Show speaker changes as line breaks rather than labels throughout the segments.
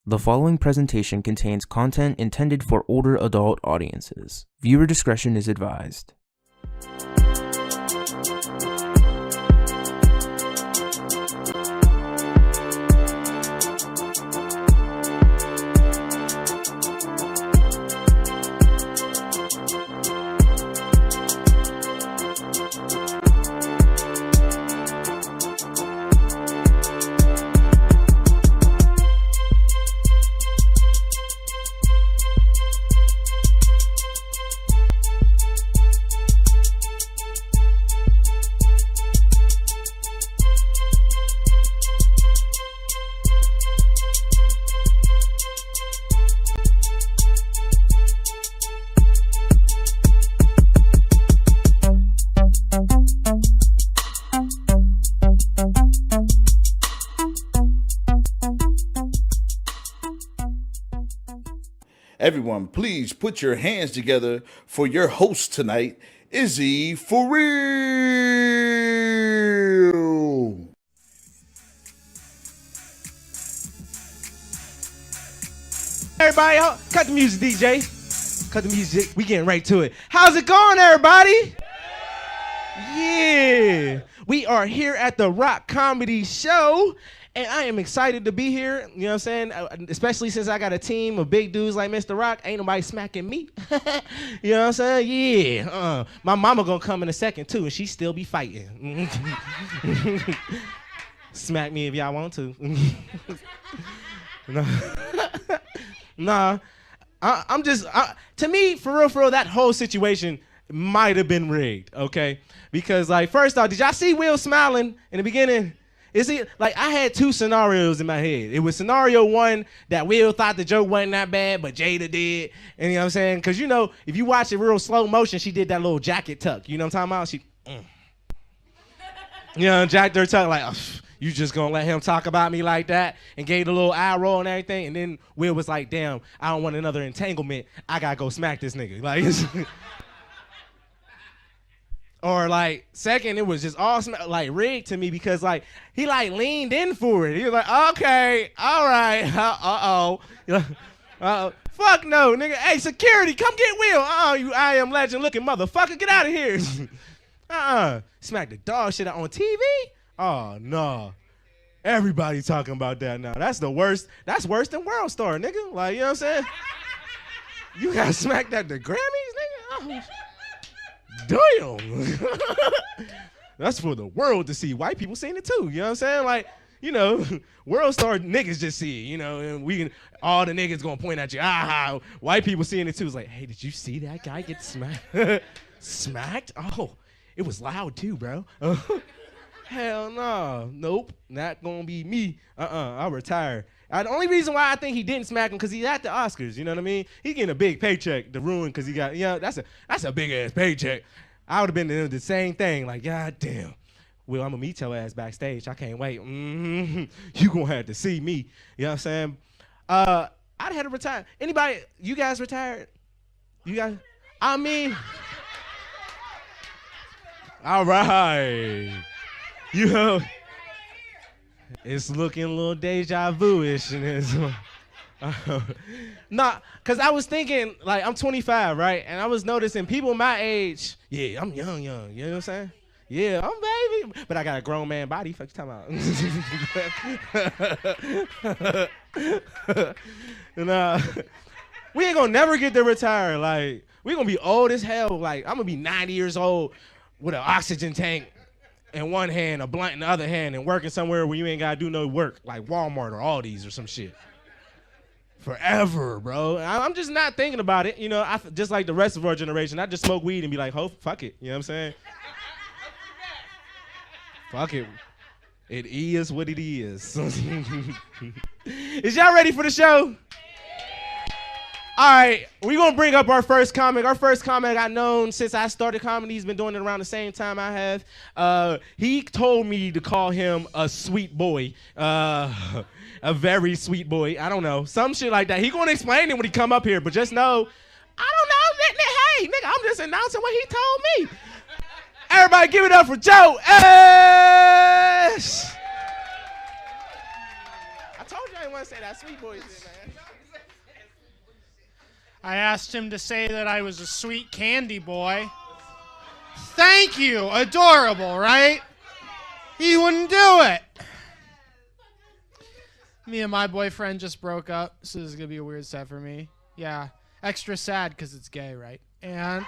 The following presentation contains content intended for older adult audiences. Viewer discretion is advised.
Everyone, please put your hands together for your host tonight, Izzy For Real.
Everybody, cut the music, DJ. Cut the music. We getting right to it. How's it going, everybody? Yeah. We are here at the Rock Comedy Show. And I am excited to be here, you know what I'm saying? Especially since I got a team of big dudes like Mr. Rock. Ain't nobody smacking me. You know what I'm saying? Yeah. My mama gonna come in a second, too, and she still be fighting. Smack me if y'all want to. Nah. I'm just, to me, for real, that whole situation might have been rigged, okay? Because, like, first off, did y'all see Will smiling in the beginning? Is it like I had two scenarios in my head? It was scenario one that Will thought the joke wasn't that bad, but Jada did. And you know what I'm saying? Because, you know, if you watch it real slow motion, she did that little jacket tuck. You know what I'm talking about? You know, jacked her tuck like, you just going to let him talk about me like that? And gave the little eye roll and everything. And then Will was like, damn, I don't want another entanglement. I got to go smack this nigga. Like, or like, second, it was just all like rigged to me because like he like leaned in for it. He was like, okay, all right, fuck no, nigga. Hey, security, come get Will. You I Am Legend looking motherfucker, get out of here. Smack the dog shit out on TV. Oh no, everybody talking about that now. That's the worst. That's worse than World Star, nigga. Like, you know what I'm saying? You got smacked at the Grammys, nigga. Damn. That's for the world to see. White people seen it too. You know what I'm saying? Like, you know, World Star niggas just see it, you know, and we can, all the niggas gonna point at you. White people seeing it too. It's like, hey, did you see that guy get smacked? Smacked? Oh, it was loud too, bro. Hell no. Nope. Not gonna be me. I'll retire. The only reason why I think he didn't smack him because he's at the Oscars, you know what I mean? He's getting a big paycheck to ruin because he got, you know, that's a big ass paycheck. I would have been doing the same thing, like, God damn. Well, I'm gonna meet your ass backstage. I can't wait. You gonna have to see me. You know what I'm saying? I'd have to retire. Anybody, you guys retired? You guys? I mean, all right. You know, it's looking a little deja vu-ish. Nah, because I was thinking, like, I'm 25, right? And I was noticing people my age, yeah, I'm young, you know what I'm saying? Yeah, I'm baby, but I got a grown man body. Fuck you talking about? And, we ain't gonna never get to retire. Like, we gonna be old as hell. Like, I'm gonna be 90 years old with an oxygen tank in one hand, a blunt in the other hand, and working somewhere where you ain't gotta do no work, like Walmart or Aldi's or some shit. Forever, bro. I'm just not thinking about it. You know, just like the rest of our generation, I just smoke weed and be like, fuck it. You know what I'm saying? Fuck it. It is what it is. Is y'all ready for the show? All right, we're going to bring up our first comic. Our first comic I've known since I started comedy. He's been doing it around the same time I have. He told me to call him a sweet boy, a very sweet boy. I don't know, some shit like that. He going to explain it when he come up here, but just know, I don't know. Hey, nigga, I'm just announcing what he told me. Everybody give it up for Joe Ash. I told you didn't want to say that sweet boy shit, man.
I asked him to say that I was a sweet candy boy. Thank you. Adorable, right? He wouldn't do it. Me and my boyfriend just broke up, so this is going to be a weird set for me. Yeah. Extra sad because it's gay, right? And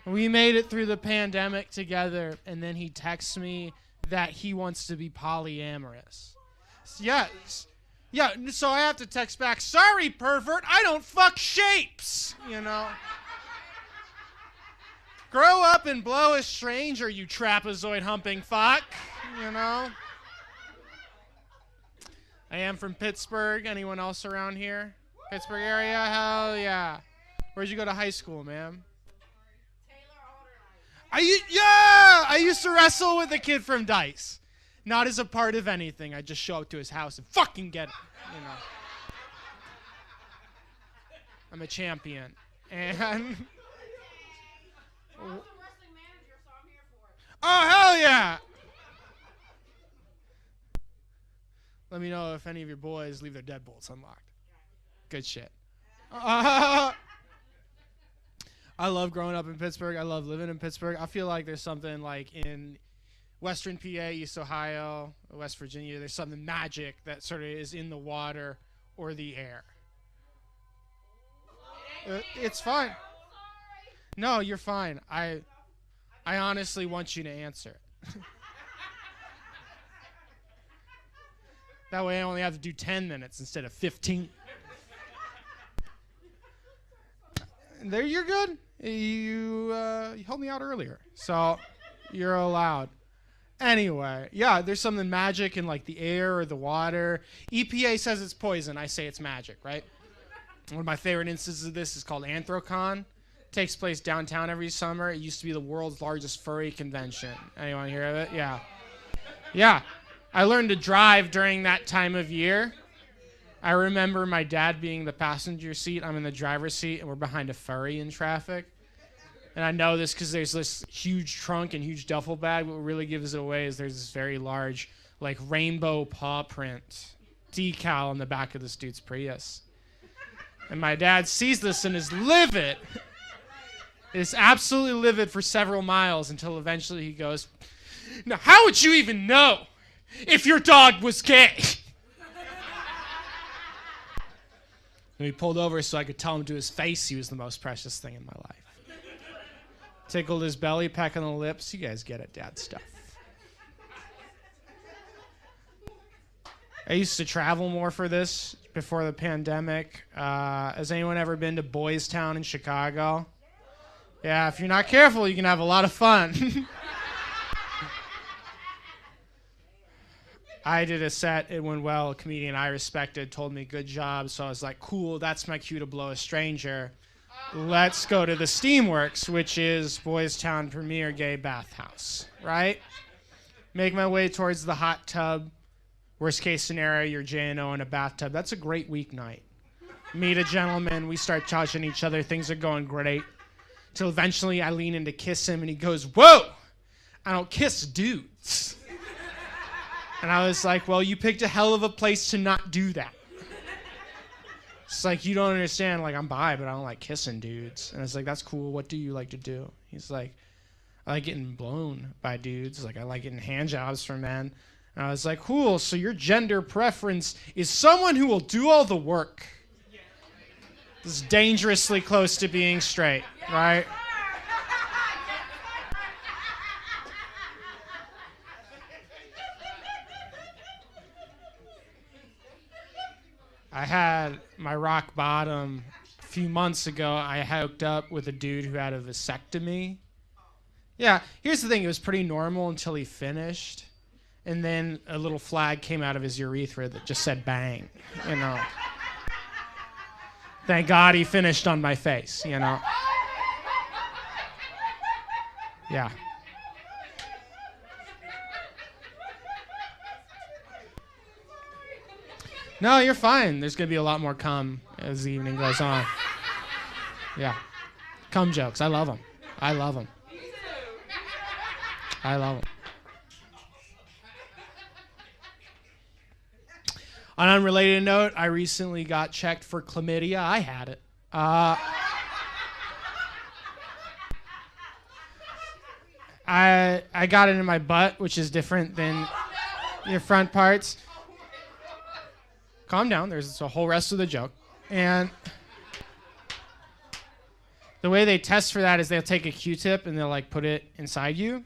we made it through the pandemic together, and then he texts me that he wants to be polyamorous. Yes. Yeah, so I have to text back, sorry, pervert, I don't fuck shapes, you know. Grow up and blow a stranger, you trapezoid humping fuck, you know. I am from Pittsburgh. Anyone else around here? Pittsburgh area? Hell yeah. Where'd you go to high school, ma'am? I used to wrestle with a kid from Dice. Not as a part of anything. I just show up to his house and fucking get it. You know. I'm a champion. And oh, hell yeah! Let me know if any of your boys leave their deadbolts unlocked. Good shit. I love growing up in Pittsburgh. I love living in Pittsburgh. I feel like there's something like in Western PA, East Ohio, West Virginia, there's something magic that sort of is in the water or the air. It's fine. No, you're fine. I honestly want you to answer. That way I only have to do 10 minutes instead of 15. There, you're good. You helped me out earlier, so you're allowed. Anyway, yeah, there's something magic in like the air or the water. EPA says it's poison. I say it's magic, right? One of my favorite instances of this is called Anthrocon. It takes place downtown every summer. It used to be the world's largest furry convention. Anyone hear of it? Yeah. Yeah. I learned to drive during that time of year. I remember my dad being in the passenger seat. I'm in the driver's seat, and we're behind a furry in traffic. And I know this because there's this huge trunk and huge duffel bag. What really gives it away is there's this very large, like, rainbow paw print decal on the back of this dude's Prius. And my dad sees this and is livid. Is absolutely livid for several miles until eventually he goes, now, how would you even know if your dog was gay? And he pulled over so I could tell him to his face he was the most precious thing in my life. Tickled his belly, peck on the lips. You guys get it, dad stuff. I used to travel more for this before the pandemic. Has anyone ever been to Boys Town in Chicago? Yeah, if you're not careful, you can have a lot of fun. I did a set, it went well. A comedian I respected told me good job, so I was like, cool, that's my cue to blow a stranger. Let's go to the Steamworks, which is Boys Town premier gay bathhouse, right? Make my way towards the hot tub. Worst case scenario, you're J&O in a bathtub. That's a great weeknight. Meet a gentleman, we start touching each other, things are going great. Till eventually I lean in to kiss him and he goes, whoa, I don't kiss dudes. And I was like, well, you picked a hell of a place to not do that. It's like, you don't understand, like, I'm bi, but I don't like kissing dudes. And it's like, that's cool. What do you like to do? He's like, I like getting blown by dudes. Like, I like getting hand jobs from men. And I was like, cool. So your gender preference is someone who will do all the work. This is dangerously close to being straight, right? I had my rock bottom a few months ago. I hooked up with a dude who had a vasectomy. Yeah, here's the thing. It was pretty normal until he finished. And then a little flag came out of his urethra that just said bang, you know. Thank God he finished on my face, you know. Yeah. No, you're fine. There's going to be a lot more cum as the evening goes on. Yeah. Cum jokes. I love them. I love them. I love them. On an unrelated note, I recently got checked for chlamydia. I had it. I got it in my butt, which is different than your front parts. Calm down. There's a whole rest of the joke. And the way they test for that is they'll take a Q-tip and they'll like put it inside you.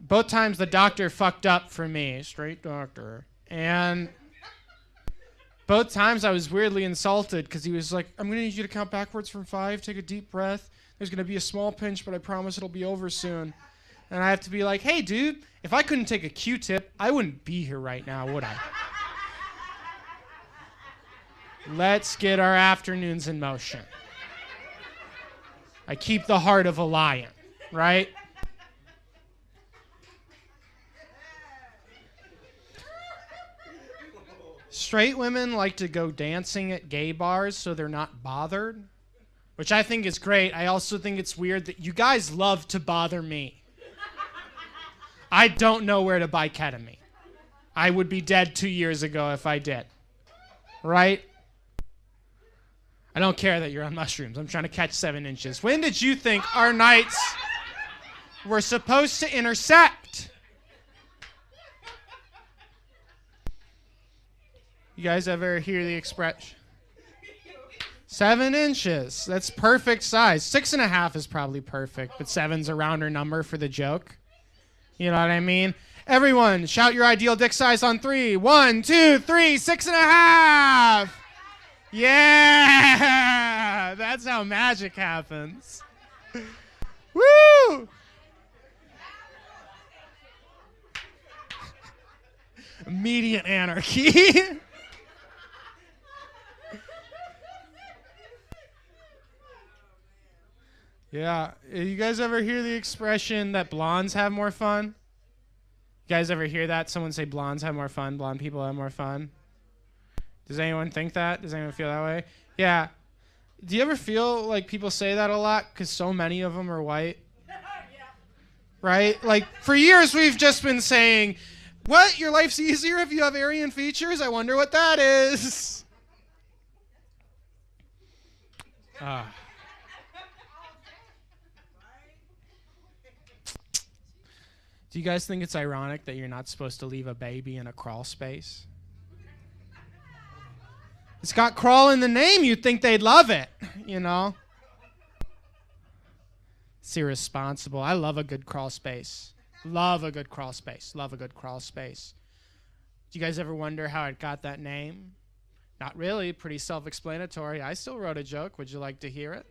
Both times the doctor fucked up for me, straight doctor. And both times I was weirdly insulted because he was like, I'm going to need you to count backwards from 5, take a deep breath. There's going to be a small pinch, but I promise it'll be over soon. And I have to be like, hey, dude, if I couldn't take a Q-tip, I wouldn't be here right now, would I? Let's get our afternoons in motion. I keep the heart of a lion, right? Straight women like to go dancing at gay bars so they're not bothered, which I think is great. I also think it's weird that you guys love to bother me. I don't know where to buy ketamine. I would be dead 2 years ago if I did. Right? I don't care that you're on mushrooms. I'm trying to catch 7 inches. When did you think our nights were supposed to intersect? You guys ever hear the expression? 7 inches. That's perfect size. 6.5 is probably perfect, but 7's a rounder number for the joke. You know what I mean? Everyone, shout your ideal dick size on 3. 1, 2, 3, 6.5. Yeah, that's how magic happens. Woo! Immediate anarchy. Yeah, you guys ever hear the expression that blondes have more fun? You guys ever hear that? Someone say blondes have more fun, blonde people have more fun? Does anyone think that? Does anyone feel that way? Yeah. Do you ever feel like people say that a lot because so many of them are white? Right? Like, for years we've just been saying, what? Your life's easier if you have Aryan features? I wonder what that is. Do you guys think it's ironic that you're not supposed to leave a baby in a crawl space? It's got crawl in the name. You'd think they'd love it, you know? It's irresponsible. I love a good crawl space. Love a good crawl space. Love a good crawl space. Do you guys ever wonder how it got that name? Not really. Pretty self-explanatory. I still wrote a joke. Would you like to hear it?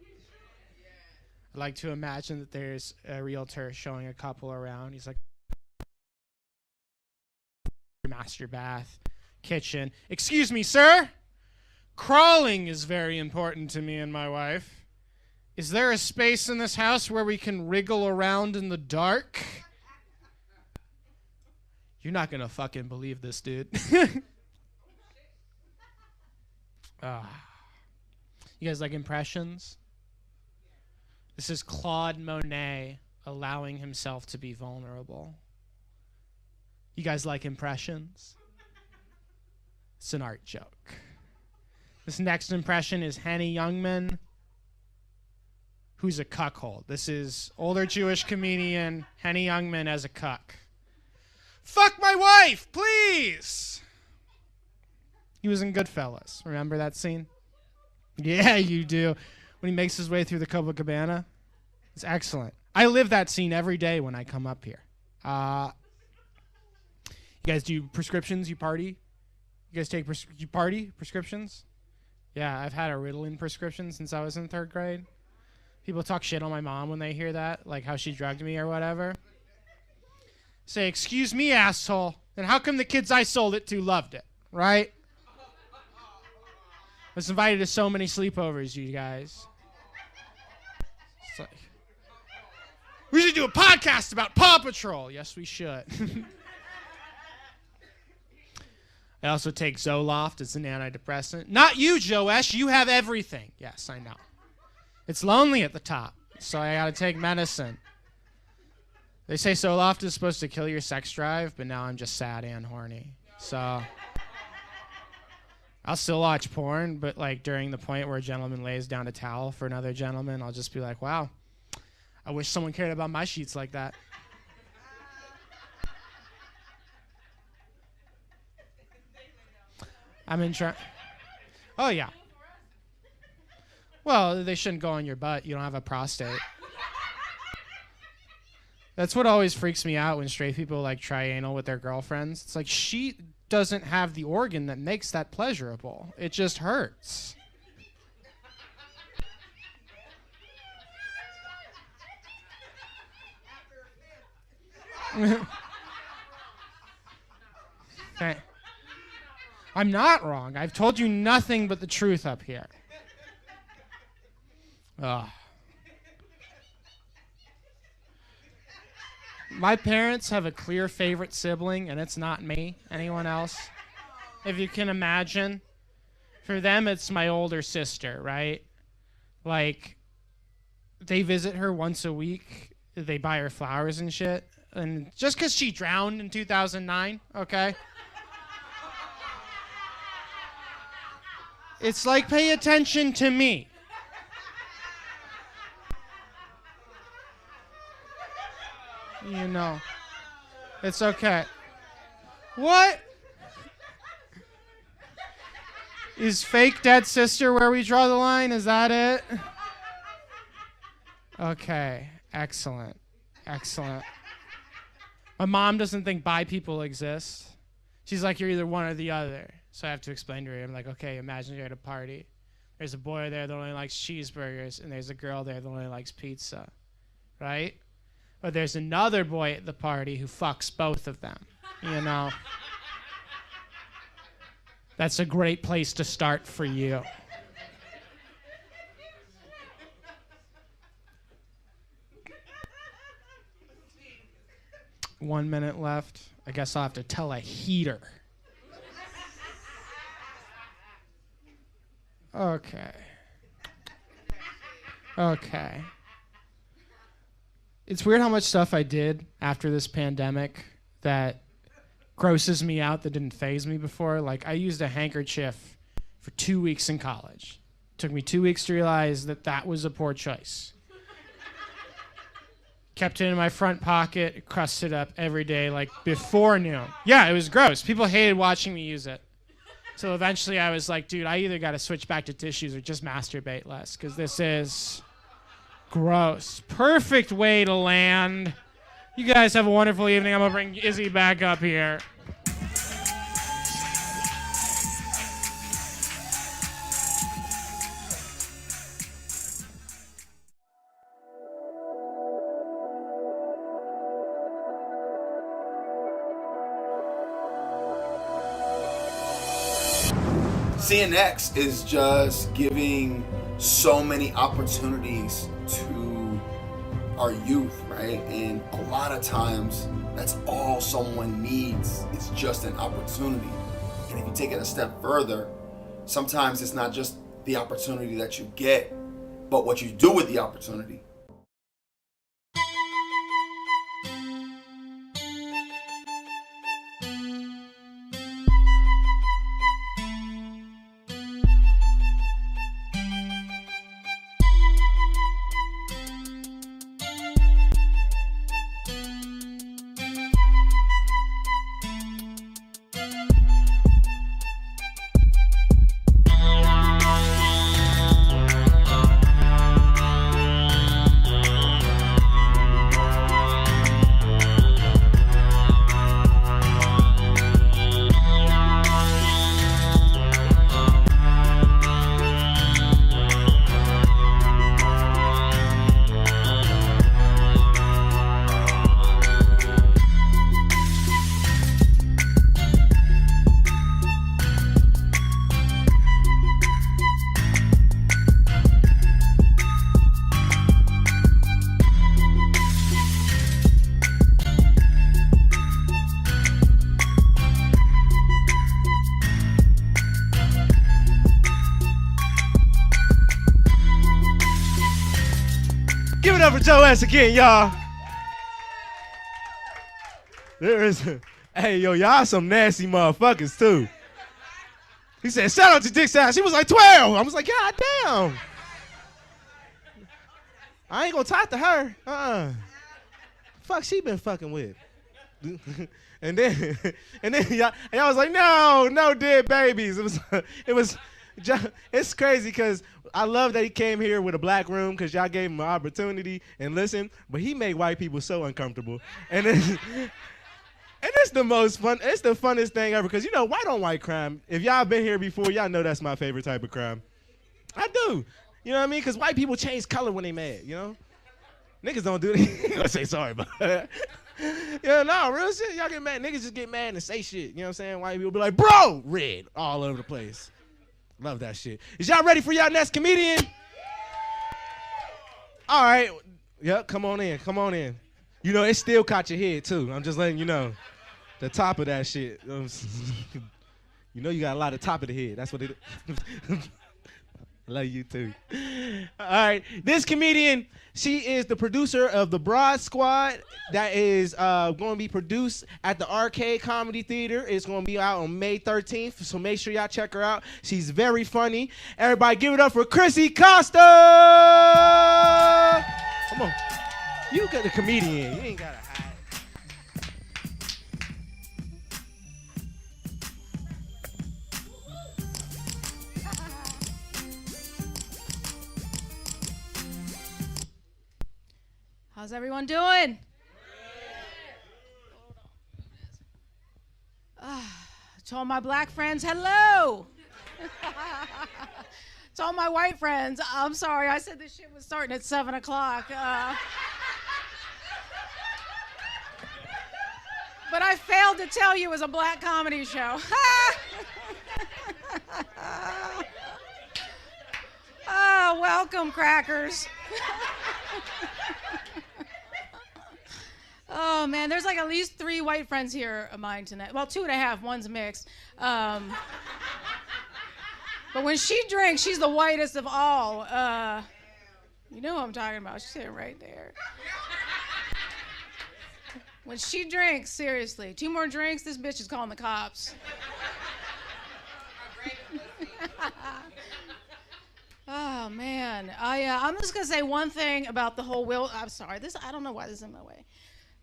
I'd like to imagine that there's a realtor showing a couple around. He's like, master bath, kitchen. Excuse me, sir. Crawling is very important to me and my wife. Is there a space in this house where we can wriggle around in the dark? You're not gonna fucking believe this, dude. You guys like impressions? This is Claude Monet allowing himself to be vulnerable. You guys like impressions? It's an art joke. This next impression is Henny Youngman, who's a cuckold. This is older Jewish comedian Henny Youngman as a cuck. Fuck my wife, please! He was in Goodfellas. Remember that scene? Yeah, you do. When he makes his way through the Copacabana. It's excellent. I live that scene every day when I come up here. You guys do prescriptions? You party? You guys take you party prescriptions? Yeah, I've had a Ritalin prescription since I was in 3rd grade. People talk shit on my mom when they hear that, like how she drugged me or whatever. Say, excuse me, asshole. Then how come the kids I sold it to loved it, right? I was invited to so many sleepovers, you guys. It's like, we should do a podcast about Paw Patrol. Yes, we should. I also take Zoloft. It's an antidepressant. Not you, Joesh. You have everything. Yes, I know. It's lonely at the top, so I gotta take medicine. They say Zoloft is supposed to kill your sex drive, but now I'm just sad and horny. So I'll still watch porn, but like during the point where a gentleman lays down a towel for another gentleman, I'll just be like, wow, I wish someone cared about my sheets like that. Oh, yeah. Well, they shouldn't go on your butt. You don't have a prostate. That's what always freaks me out when straight people like try anal with their girlfriends. It's like she doesn't have the organ that makes that pleasurable. It just hurts. Okay. I'm not wrong. I've told you nothing but the truth up here. Ugh. My parents have a clear favorite sibling, and it's not me. Anyone else? If you can imagine. For them, it's my older sister, right? Like, they visit her once a week. They buy her flowers and shit. And just because she drowned in 2009, okay? It's like, pay attention to me. You know. It's okay. What? Is fake dead sister where we draw the line? Is that it? Okay. Excellent. Excellent. My mom doesn't think bi people exist. She's like, you're either one or the other. So I have to explain to her. I'm like, okay, imagine you're at a party. There's a boy there that only likes cheeseburgers, and there's a girl there that only likes pizza. Right? But there's another boy at the party who fucks both of them. You know? That's a great place to start for you. One minute left. I guess I'll have to tell a heater. Okay. Okay. It's weird how much stuff I did after this pandemic that grosses me out that didn't faze me before. Like, I used a handkerchief for 2 weeks in college. It took me 2 weeks to realize that that was a poor choice. Kept it in my front pocket, crusted up every day, like before noon. Yeah, it was gross. People hated watching me use it. So eventually I was like, dude, I either got to switch back to tissues or just masturbate less, because this is gross. Perfect way to land. You guys have a wonderful evening. I'm going to bring Izzy back up here.
CNX is just giving so many opportunities to our youth, right? And a lot of times, that's all someone needs. It's just an opportunity. And if you take it a step further, sometimes it's not just the opportunity that you get, but what you do with the opportunity.
Give it up for Joe S again, y'all. There is, hey, yo, y'all some nasty motherfuckers too. He said, shout out to dick size. She was like 12. I was like, God damn. I ain't gonna talk to her. Fuck she been fucking with. and then y'all was like, no dead babies. It's crazy because I love that he came here with a black room because y'all gave him an opportunity and listen, but he made white people so uncomfortable. And then and it's the most fun, it's the funnest thing ever because, you know, white on white crime, if y'all been here before, y'all know that's my favorite type of crime. I do. You know what I mean? Because white people change color when they mad, you know? Niggas don't do that. I say sorry, but yeah, no, real shit. Y'all get mad. Niggas just get mad and say shit. You know what I'm saying? White people be like, bro, red all over the place. Love that shit. Is y'all ready for y'all next comedian? All right. Yep, come on in. Come on in. You know, it still caught your head, too. I'm just letting you know. The top of that shit. You know you got a lot of top of the head. That's what it is. Love you too. All right, this comedian, she is the producer of the Broad Squad that is going to be produced at the Arcade Comedy Theater. It's going to be out on May 13th, so make sure y'all check her out. She's very funny. Everybody give it up for Chrissy Costa! Come on. You got the comedian. You ain't got to hide.
How's everyone doing? To all my black friends, hello. To all my white friends, I'm sorry, I said this shit was starting at 7 o'clock. But I failed to tell you it was a black comedy show. Oh, welcome, crackers. Oh, man, there's like at least 3 white friends here of mine tonight. Well, 2.5, one's mixed. But when she drinks, she's the whitest of all. You know what I'm talking about. She's sitting right there. When she drinks, seriously, 2 more drinks, this bitch is calling the cops. Oh, man. I'm just going to say one thing about the whole I'm sorry. I don't know why this is in my way.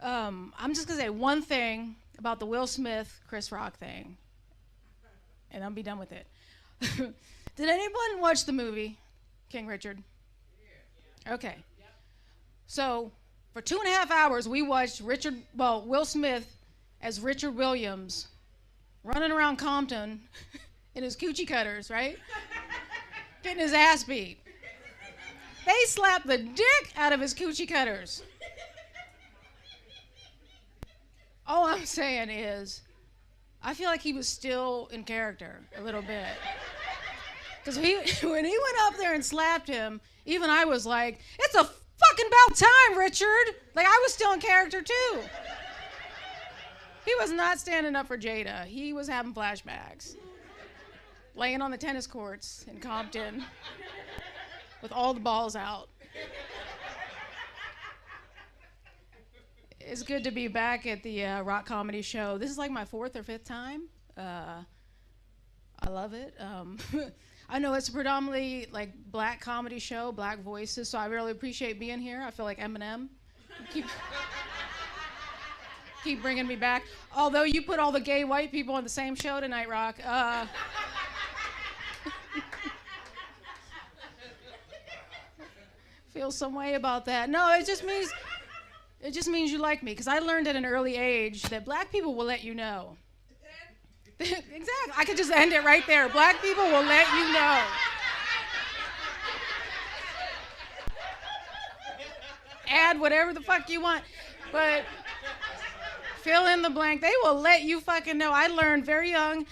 I'm just going to say one thing about the Will Smith, Chris Rock thing. And I'll be done with it. Did anyone watch the movie, King Richard? Okay. So, for 2.5 hours, we watched Will Smith as Richard Williams running around Compton in his coochie cutters, right? Getting his ass beat. They slapped the dick out of his coochie cutters. All I'm saying is, I feel like he was still in character a little bit. Because when he went up there and slapped him, even I was like, it's a fucking about time, Richard. Like, I was still in character, too. He was not standing up for Jada. He was having flashbacks. Laying on the tennis courts in Compton with all the balls out. It's good to be back at the Rock Comedy Show. This is like my 4th or 5th time. I love it. I know it's a predominantly like black comedy show, black voices, so I really appreciate being here. I feel like Eminem. Keep bringing me back. Although you put all the gay white people on the same show tonight, Rock. Feel some way about that. No, it just means you like me, because I learned at an early age that black people will let you know. Exactly. I could just end it right there. Black people will let you know. Add whatever the fuck you want, but fill in the blank. They will let you fucking know. I learned very young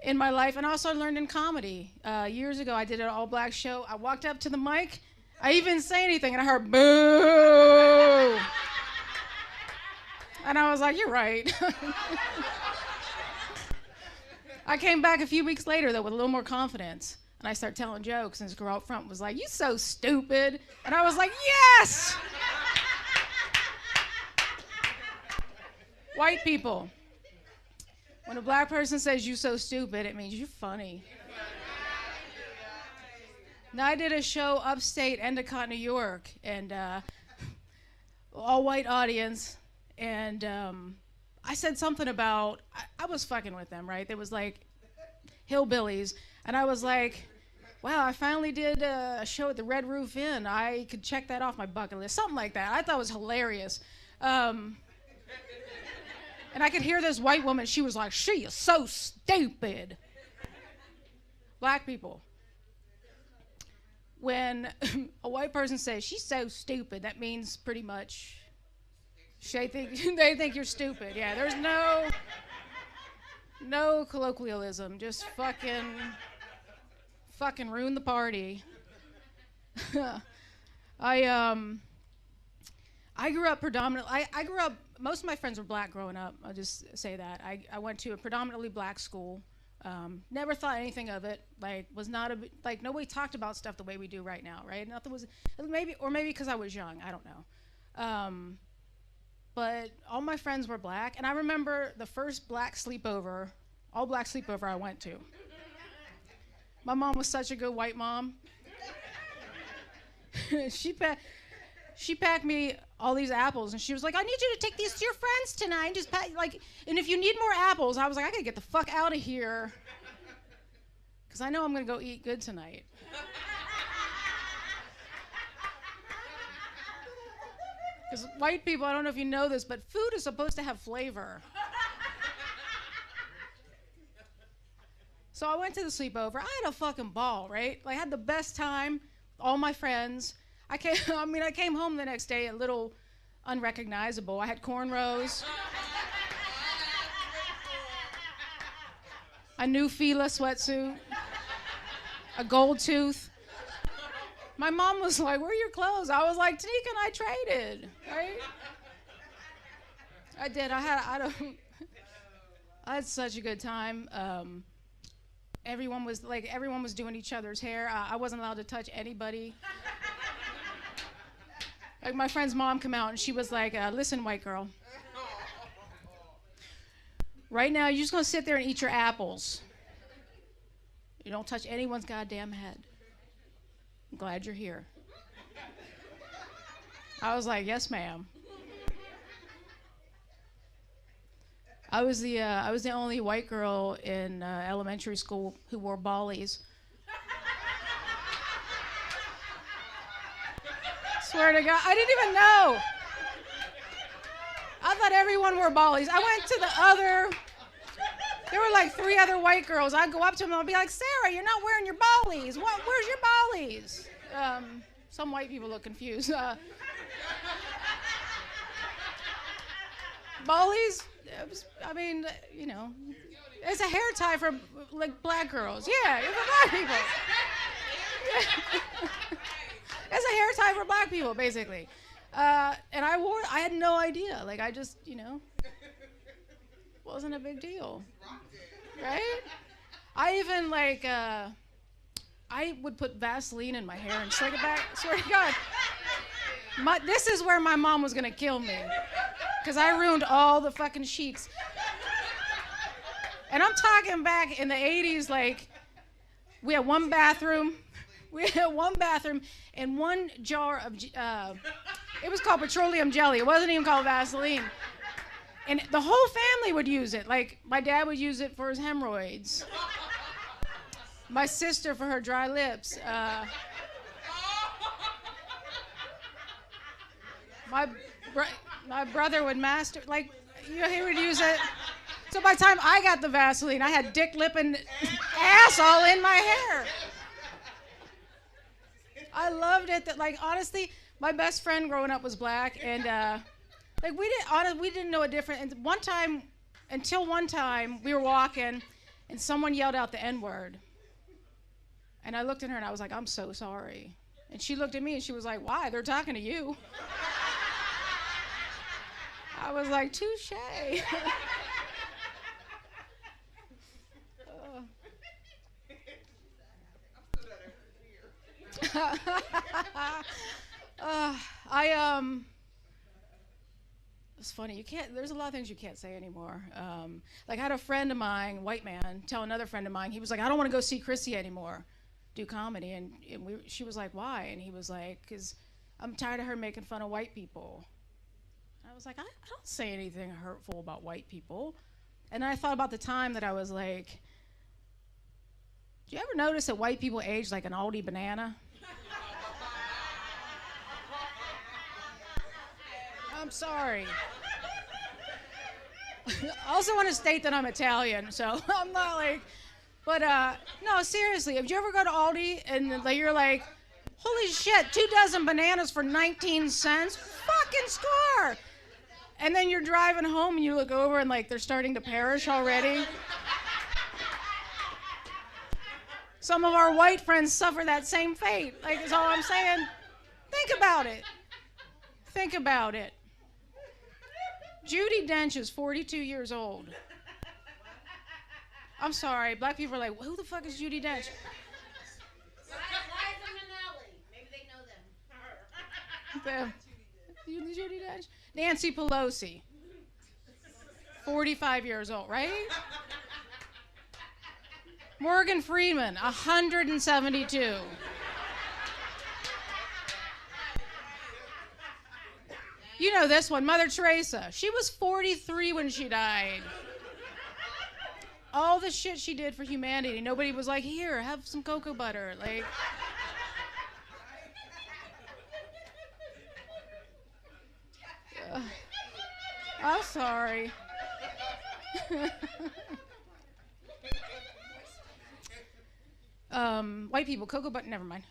in my life, and also learned in comedy. Years ago, I did an all-black show. I walked up to the mic. I even didn't say anything, and I heard boo. And I was like, you're right. I came back a few weeks later, though, with a little more confidence. And I started telling jokes, and this girl up front was like, you so stupid. And I was like, yes! White people. When a black person says you so stupid, it means you're funny. Now, I did a show upstate Endicott, New York, and all white audience, and I said something about, I was fucking with them, right? There was like hillbillies, and I was like, wow, I finally did a show at the Red Roof Inn. I could check that off my bucket list, something like that. I thought it was hilarious. And I could hear this white woman, she was like, she is so stupid. Black people. When a white person says, she's so stupid, that means pretty much they think you're stupid. Yeah, there's no colloquialism, just fucking ruin the party. I grew up predominantly, I grew up, most of my friends were black growing up, I'll just say that. I went to a predominantly black school. Never thought anything of it. Like, was not like, nobody talked about stuff the way we do right now, right? Nothing was, maybe because I was young, I don't know. But all my friends were black, and I remember the first black sleepover, all black sleepover I went to. My mom was such a good white mom. She packed me all these apples, and she was like, I need you to take these to your friends tonight. And just and if you need more apples, I was like, I gotta get the fuck out of here, because I know I'm gonna go eat good tonight. Because white people, I don't know if you know this, but food is supposed to have flavor. So I went to the sleepover. I had a fucking ball, right? Like, I had the best time, all my friends. I came home the next day a little unrecognizable. I had cornrows, a new Fila sweatsuit, a gold tooth. My mom was like, where are your clothes? I was like, Tanika and I traded, right? I did. I had such a good time. Everyone was doing each other's hair. I wasn't allowed to touch anybody. Like, my friend's mom came out and she was like, listen, white girl. Right now, you're just gonna sit there and eat your apples. You don't touch anyone's goddamn head. I'm glad you're here. I was like, yes, ma'am. I was the only white girl in elementary school who wore ballies. Swear to God, I didn't even know. I thought everyone wore ballies. I went to there were like 3 other white girls. I'd go up to them and I'd be like, Sarah, you're not wearing your ballies. Where's your ballies? Some white people look confused. Ballies? It's a hair tie for like black girls. Yeah, it's for black people. It's a hair tie for black people, basically. And I had no idea. Like, I just, wasn't a big deal. Right? I even, I would put Vaseline in my hair and slick it back. Swear to God. This is where my mom was going to kill me. Because I ruined all the fucking sheets. And I'm talking back in the 80s, like, we had one bathroom. We had one bathroom and one jar of, it was called petroleum jelly. It wasn't even called Vaseline. And the whole family would use it. Like, my dad would use it for his hemorrhoids. My sister for her dry lips. My brother would he would use it. So by the time I got the Vaseline, I had dick, lip, and ass all in my hair. I loved it. Honestly, my best friend growing up was black, and we didn't know a difference. And until one time, we were walking, and someone yelled out the N-word, and I looked at her and I was like, I'm so sorry. And she looked at me and she was like, why? They're talking to you. I was like, touche. it's funny. There's a lot of things you can't say anymore. Like I had a friend of mine, white man, tell another friend of mine. He was like, I don't want to go see Chrissy anymore, do comedy. And she was like, why? And he was like, because I'm tired of her making fun of white people. I was like, I don't say anything hurtful about white people. And I thought about the time that I was like, do you ever notice that white people age like an Aldi banana? I'm sorry. I also want to state that I'm Italian, so I'm not like, but no, seriously, if you ever go to Aldi and you're like, holy shit, 2 dozen bananas for 19 cents? Fucking score! And then you're driving home and you look over and like they're starting to perish already. Some of our white friends suffer that same fate. Like, is all I'm saying. Think about it. Think about it. Judi Dench is 42 years old. I'm sorry, black people are like, who the fuck is Judi Dench?
Maybe they know them.
Judi Dench? Nancy Pelosi. 45 years old, right? Morgan Freeman, 172. You know this one, Mother Teresa. She was 43 when she died. All the shit she did for humanity. Nobody was like, here, have some cocoa butter. Like, I'm sorry. White people, cocoa butter, never mind.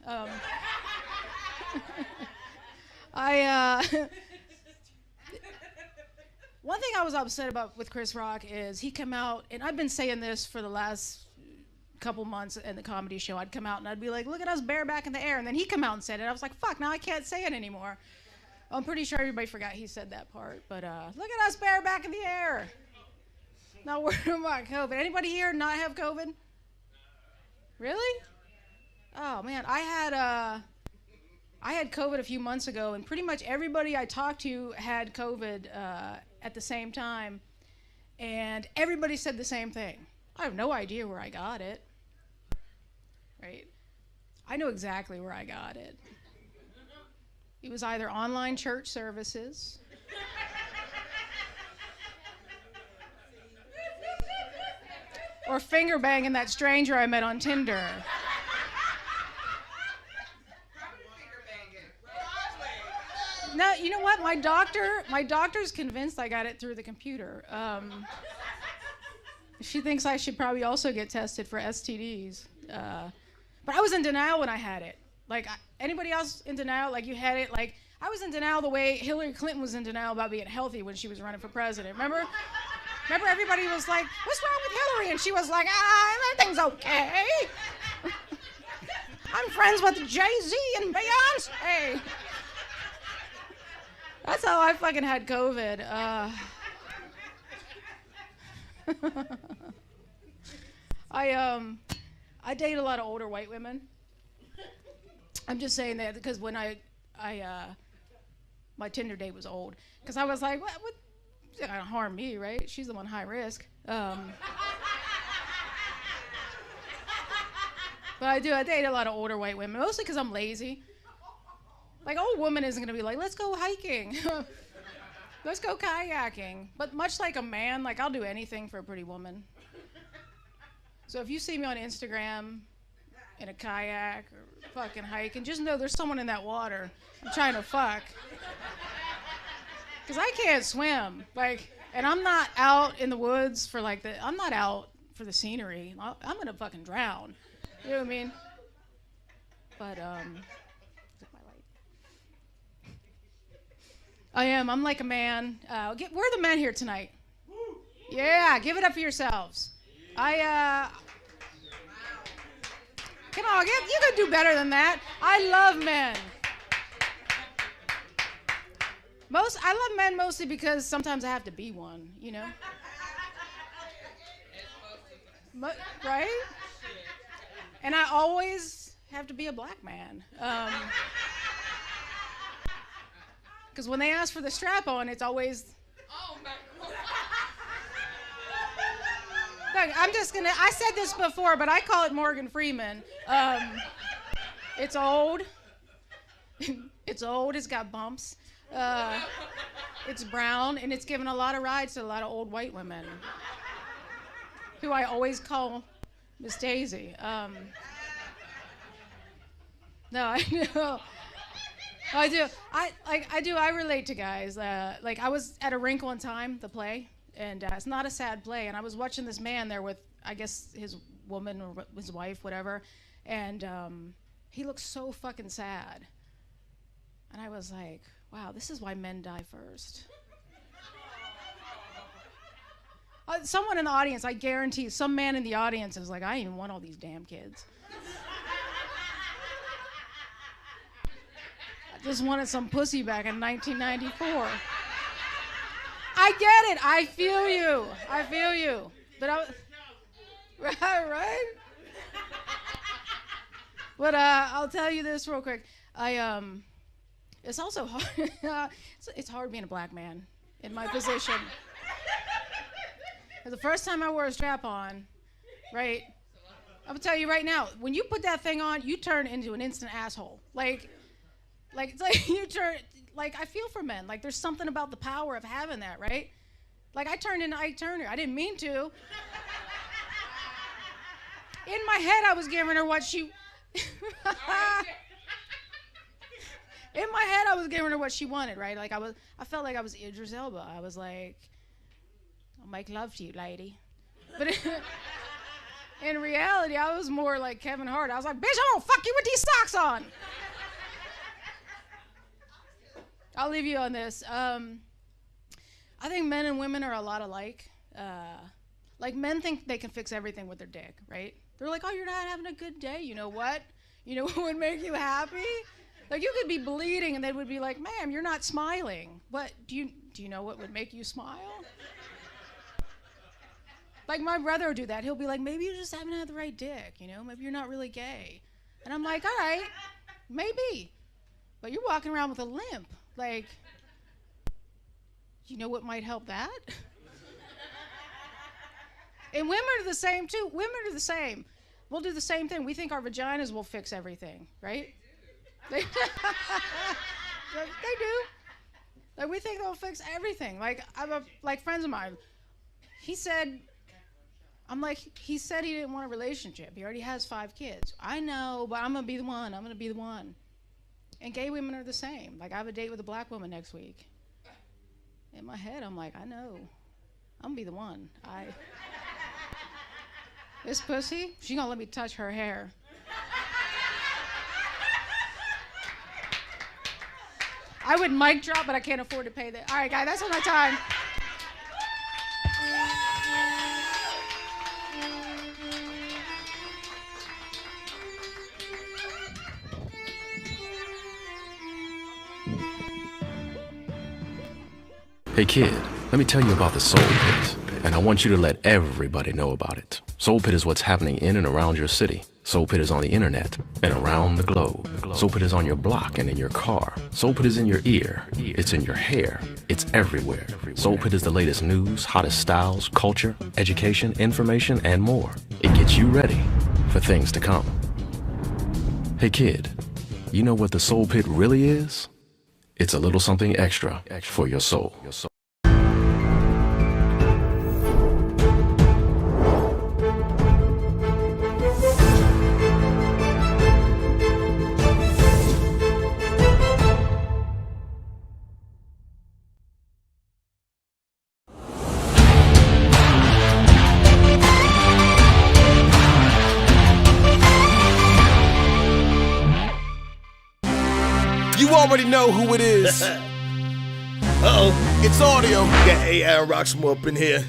One thing I was upset about with Chris Rock is he came out, and I've been saying this for the last couple months in the comedy show. I'd come out and I'd be like, look at us bareback in the air. And then he come out and said it. I was like, fuck, now I can't say it anymore. I'm pretty sure everybody forgot he said that part. But look at us bareback in the air. Not worried about COVID. Anybody here not have COVID? Really? Oh, man. I had COVID a few months ago, and pretty much everybody I talked to had COVID at the same time, and everybody said the same thing. I have no idea where I got it, right? I know exactly where I got it. It was either online church services, or finger banging that stranger I met on Tinder. No, you know what? My doctor's convinced I got it through the computer. She thinks I should probably also get tested for STDs. But I was in denial when I had it. Like, anybody else in denial? Like, you had it? Like, I was in denial the way Hillary Clinton was in denial about being healthy when she was running for president. Remember everybody was like, what's wrong with Hillary? And she was like, everything's okay. I'm friends with Jay-Z and Beyonce. That's how I fucking had COVID. I date a lot of older white women. I'm just saying that because when my Tinder date was old, because I was like, what she's not gonna harm me, right? She's the one high risk. But I date a lot of older white women, mostly because I'm lazy. Like, old woman isn't gonna be like, let's go hiking. Let's go kayaking. But much like a man, like, I'll do anything for a pretty woman. So if you see me on Instagram in a kayak or fucking hiking, just know there's someone in that water I'm trying to fuck. Because I can't swim. Like, and I'm not out in the woods for I'm not out for the scenery. I'm gonna fucking drown. You know what I mean? But, I am. I'm like a man. We're the men here tonight. Yeah, give it up for yourselves. Come on, you can do better than that. I love men. I love men mostly because sometimes I have to be one, you know? Right? And I always have to be a black man. Because when they ask for the strap on, it's always Look, I said this before, but I call it Morgan Freeman. It's old. It's old, it's got bumps. It's brown, and it's given a lot of rides to a lot of old white women, who I always call Miss Daisy. No, I know. I do. I relate to guys. Like, I was at A Wrinkle in Time, the play, and it's not a sad play. And I was watching this man there with, I guess, his woman or his wife, whatever. And he looked so fucking sad. And I was like, wow, this is why men die first. Someone in the audience, I guarantee, some man in the audience is like, I didn't even want all these damn kids. I just wanted some pussy back in 1994. I get it. I feel you. But right? But I'll tell you this real quick. It's also hard. It's hard being a black man in my position. The first time I wore a strap on, right? I'm gonna tell you right now, when you put that thing on, you turn into an instant asshole. Like it's like you turn. Like, I feel for men. Like, there's something about the power of having that, right? Like, I turned into Ike Turner. I didn't mean to. In my head, I was giving her what she. In my head, I was giving her what she wanted, right? Like, I felt like I was Idris Elba. I was like, I'll make love to you, lady. But in reality, I was more like Kevin Hart. I was like, bitch, I'm gonna fuck you with these socks on. I'll leave you on this. I think men and women are a lot alike. Like, men think they can fix everything with their dick, right? They're like, oh, you're not having a good day. You know what? You know what would make you happy? Like, you could be bleeding and they would be like, ma'am, you're not smiling. What, do you know what would make you smile? Like, my brother would do that. He'll be like, maybe you just haven't had the right dick, you know? Maybe you're not really gay. And I'm like, all right, maybe. But you're walking around with a limp. Like, you know what might help that? And women are the same, too. Women are the same. We'll do the same thing. We think our vaginas will fix everything, right? They do. Like, we think they'll fix everything. Like, like, friends of mine, he said he didn't want a relationship. He already has 5 kids. I know, but I'm going to be the one. And gay women are the same. Like, I have a date with a black woman next week. In my head, I'm like, I know. I'm going to be the one. This pussy, she going to let me touch her hair. I would mic drop, but I can't afford to pay that. All right, guys, that's all my time.
Hey kid, let me tell you about the Soul Pit, and I want you to let everybody know about it. Soul Pit is what's happening in and around your city. Soul Pit is on the internet and around the globe. Soul Pit is on your block and in your car. Soul Pit is in your ear. It's in your hair. It's everywhere. Soul Pit is the latest news, hottest styles, culture, education, information, and more. It gets you ready for things to come. Hey kid, you know what the Soul Pit really is? It's a little something extra for your soul.
You already know who it is.
Uh-oh.
It's audio.
Got AI Rocksmore up in here.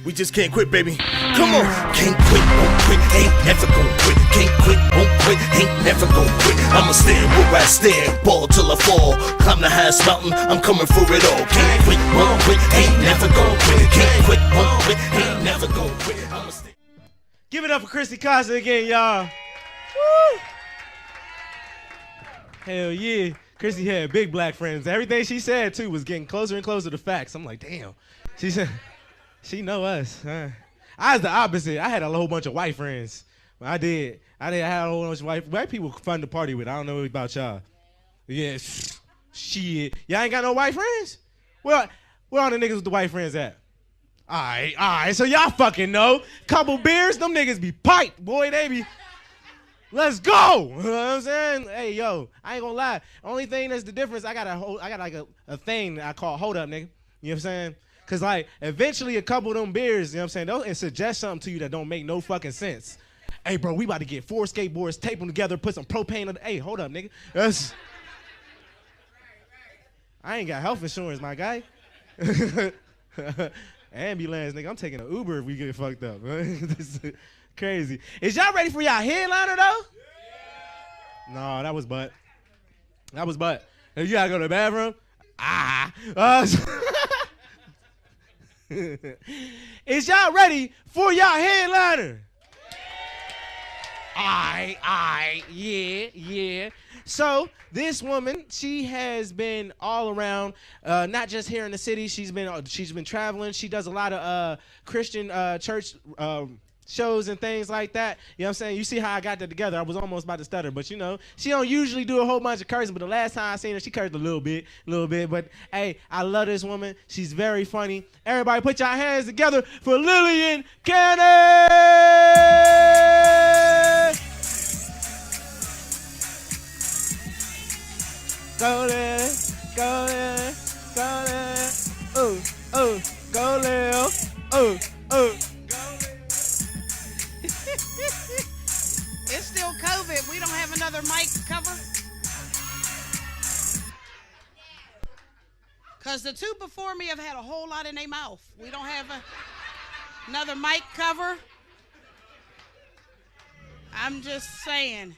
We just can't quit, baby. Come on. Can't quit, won't quit, ain't never gon' quit. Can't quit, won't quit, ain't never gon' quit. I'ma stand where I stand, ball till I fall. Climb the highest mountain, I'm coming for it all. Can't quit, won't quit, ain't never gon' quit. Can't quit, won't quit, ain't never gon' quit. I'ma stand.
Give it up for Chrissy Casa again, y'all. Woo! Hell yeah. Chrissy had big black friends. Everything she said, too, was getting closer and closer to facts. I'm like, damn. She said, she know us. Huh? I was the opposite. I had a whole bunch of white friends. I did. I had a whole bunch of white people fun to party with. I don't know about y'all. Yeah, shit. Y'all ain't got no white friends? Well, where all the niggas with the white friends at? All right. So y'all fucking know. Couple beers, them niggas be piped, boy. They be. Let's go. You know what I'm saying? Hey, yo, I ain't gonna lie. Only thing that's the difference, I got like a thing that I call hold up, nigga. You know what I'm saying? Cause like eventually a couple of them beers, you know what I'm saying, they'll suggest something to you that don't make no fucking sense. Hey, bro, we about to get 4 skateboards, tape them together, put some propane on the. Hey, hold up, nigga. I ain't got health insurance, my guy. Ambulance, nigga. I'm taking an Uber if we get fucked up. This is crazy. Is y'all ready for y'all headliner though? Yeah. No, that was butt. You gotta go to the bathroom? Is y'all ready for y'all headliner? Yeah. So this woman, she has been all around, not just here in the city. She's been traveling. She does a lot of Christian church shows and things like that. You know what I'm saying? You see how I got that together. I was almost about to stutter, but you know, she don't usually do a whole bunch of cursing, but the last time I seen her, she cursed a little bit. But hey, I love this woman. She's very funny. Everybody put your hands together for Lillian Cannon! Go there, go there, go there. Go Lil.
It's still COVID. We don't have another mic cover. Because the two before me have had a whole lot in their mouth. We don't have another mic cover. I'm just saying.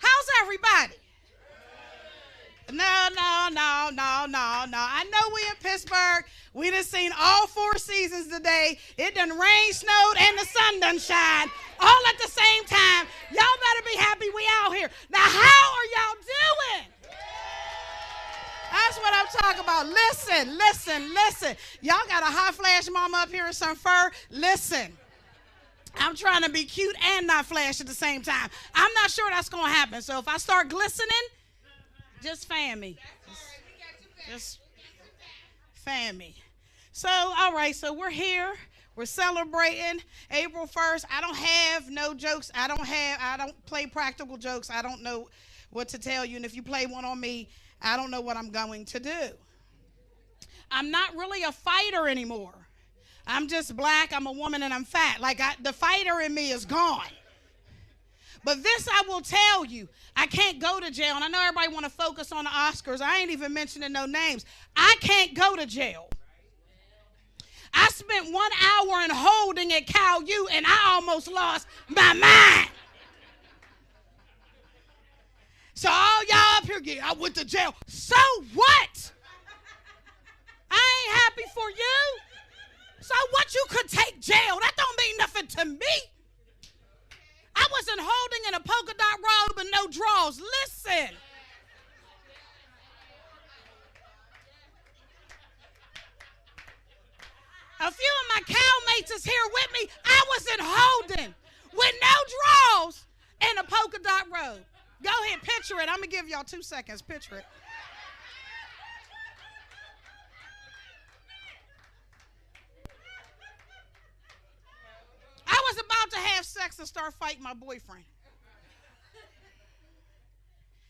How's everybody? No. I know we in Pittsburgh. We done seen all 4 seasons today. It done rain, snowed, and the sun done shine all at the same time. Y'all better be happy we out here. Now, how are y'all doing? That's what I'm talking about. Listen. Y'all got a hot flash mama up here in some fur. Listen. I'm trying to be cute and not flash at the same time. I'm not sure that's going to happen. So if I start glistening, just fan me. Just fan me. So, all right, so we're here. We're celebrating April 1st. I don't have no jokes. I don't play practical jokes. I don't know what to tell you. And if you play one on me, I don't know what I'm going to do. I'm not really a fighter anymore. I'm just black, I'm a woman, and I'm fat. Like, the fighter in me is gone. But this I will tell you, I can't go to jail. And I know everybody want to focus on the Oscars. I ain't even mentioning no names. I can't go to jail. I spent 1 hour in holding at Cal U, and I almost lost my mind. So all y'all up here, I went to jail. So what? I ain't happy for you. So what, you could take jail? That don't mean nothing to me. I wasn't holding in a polka dot robe and no drawers. Listen. A few of my cow mates is here with me. I wasn't holding with no drawers and a polka dot robe. Go ahead, picture it. I'm going to give y'all 2 seconds. Picture it. I was about to have sex and start fighting my boyfriend.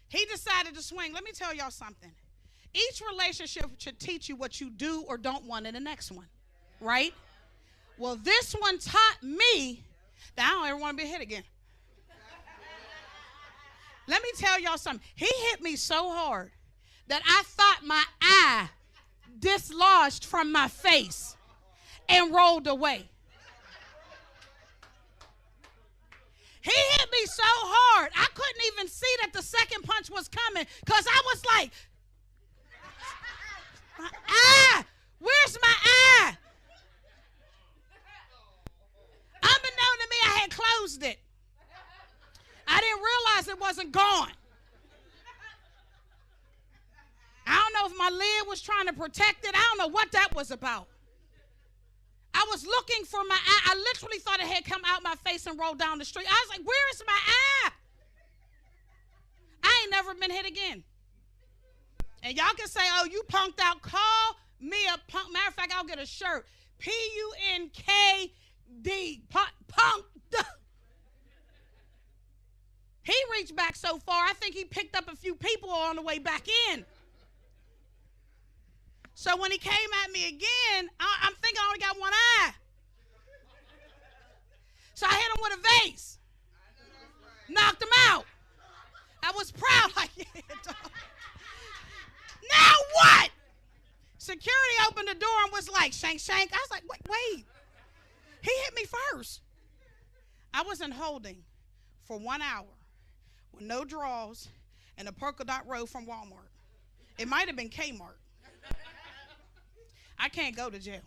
He decided to swing. Let me tell y'all something. Each relationship should teach you what you do or don't want in the next one, right? Well, this one taught me that I don't ever want to be hit again. Let me tell y'all something. He hit me so hard that I thought my eye dislodged from my face and rolled away. He hit me so hard, I couldn't even see that the second punch was coming because I was like, my eye, where's my eye? Unbeknown to me, I had closed it. I didn't realize it wasn't gone. know if my lid was trying to protect it. I don't know what that was about. I was looking for my eye. I literally thought it had come out my face and rolled down the street. I was like, where is my eye? I ain't never been hit again. And y'all can say, oh, you punked out. Call me a punk. Matter of fact, I'll get a shirt. P-U-N-K-D. Punked. He reached back so far, I think he picked up a few people on the way back in. So when he came at me again, I'm thinking I only got one eye. So I hit him with a vase. Knocked him out. I was proud. Like, yeah, dog. Now what? Security opened the door and was like, shank, shank. I was like, wait. He hit me first. I was in holding for 1 hour with no drawers and a polka dot robe from Walmart. It might have been Kmart. I can't go to jail.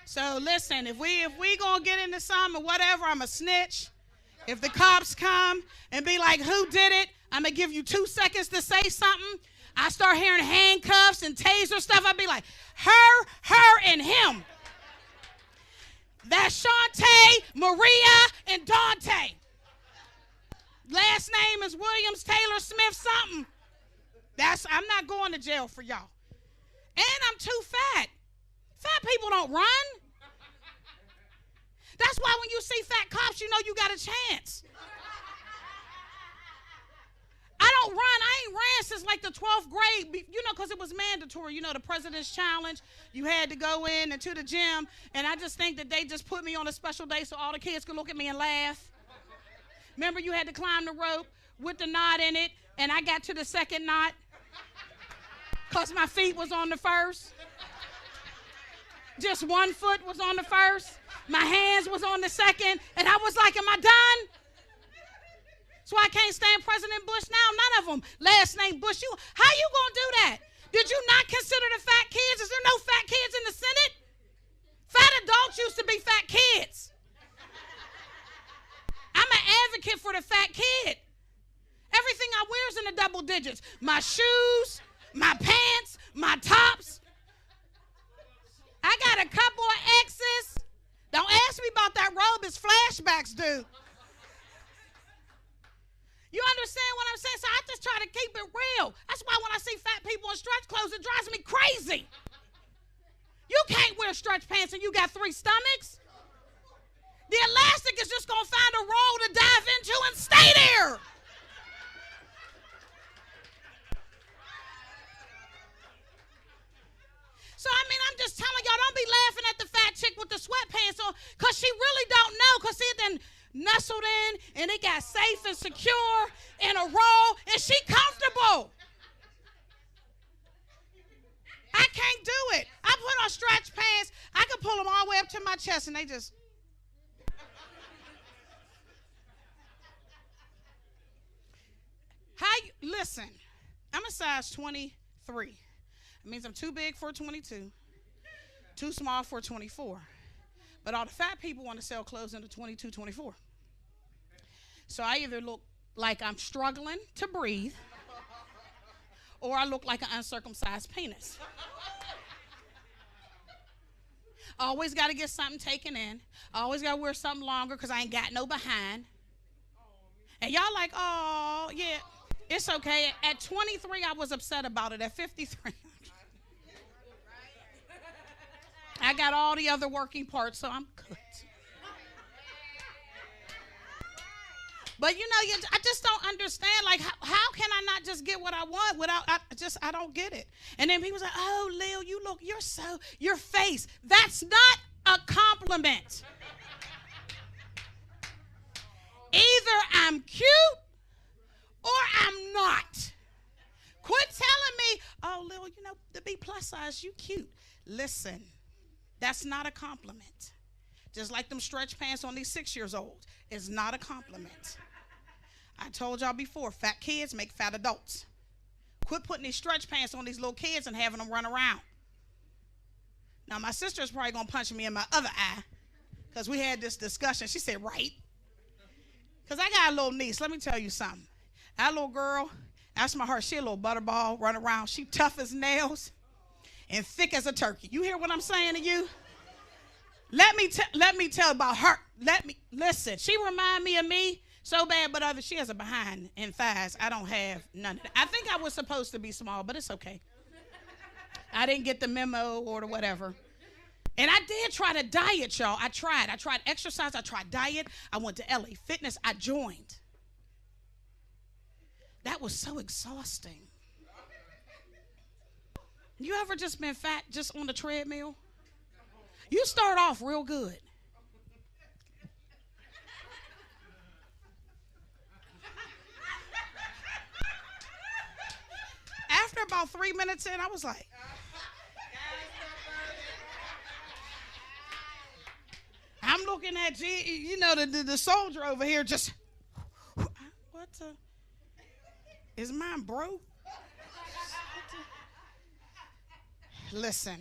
So listen, if we gonna get into something or whatever, I'm a snitch. If the cops come and be like, who did it? I'm gonna give you 2 seconds to say something. I start hearing handcuffs and taser stuff. I'd be like, her, and him. That's Shantae, Maria, and Dante. Last name is Williams, Taylor, Smith, something. I'm not going to jail for y'all. And I'm too fat. Fat people don't run. That's why when you see fat cops, you know you got a chance. I don't run. I ain't ran since like the 12th grade, because it was mandatory. The President's Challenge. You had to go in and to the gym. And I just think that they just put me on a special day so all the kids could look at me and laugh. Remember, you had to climb the rope with the knot in it, and I got to the second knot because my feet was on the first. Just one foot was on the first. My hands was on the second, and I was like, am I done? So I can't stand President Bush now. None of them. Last name Bush. How you gonna do that? Did you not consider the fat kids? Is there no fat kids in the Senate? Fat adults used to be fat kids. I'm an advocate for the fat kid. Everything I wear is in the double digits. My shoes, my pants, my tops. I got a couple of X's. Don't ask me about that robe. It's flashbacks, dude. You understand what I'm saying? So I just try to keep it real. That's why when I see fat people in stretch clothes, it drives me crazy. You can't wear stretch pants and you got 3 stomachs. The elastic is just going to find a roll to dive into and stay there. So, I'm just telling y'all, don't be laughing at the fat chick with the sweatpants on because she really don't know because it then nestled in and it got safe and secure in a roll and she comfortable. I can't do it. I put on stretch pants. I can pull them all the way up to my chest and they just... Listen, I'm a size 23. It means I'm too big for a 22, too small for a 24. But all the fat people want to sell clothes in a 22, 24. So I either look like I'm struggling to breathe or I look like an uncircumcised penis. I always got to get something taken in. I always got to wear something longer because I ain't got no behind. And y'all like, oh, yeah. It's okay. At 23, I was upset about it. At 53, I got all the other working parts, so I'm good. But I just don't understand. Like, how can I not just get what I want without? I don't get it. And then people say, "Oh, Lil, your face. That's not a compliment. Either I'm cute." Or I'm not. Quit telling me, oh, Lil, to be plus size, you cute. Listen, that's not a compliment. Just like them stretch pants on these 6-year-olds. It's not a compliment. I told y'all before, fat kids make fat adults. Quit putting these stretch pants on these little kids and having them run around. Now, my sister's probably going to punch me in my other eye because we had this discussion. She said, right. Because I got a little niece. Let me tell you something. That little girl, That's my heart. She a little butterball, run around. She tough as nails and thick as a turkey. You hear what I'm saying to you? Let me tell about her. Listen. She remind me of me so bad, but she has a behind and thighs. I don't have none of that. I think I was supposed to be small, but it's okay. I didn't get the memo or the whatever. And I did try to diet, y'all. I tried exercise. I tried diet. I went to LA Fitness. I joined. That was so exhausting. You ever just been fat just on the treadmill? You start off real good. After about 3 minutes in, I was like, I'm looking at the soldier over here just, what the, is mine broke? Listen,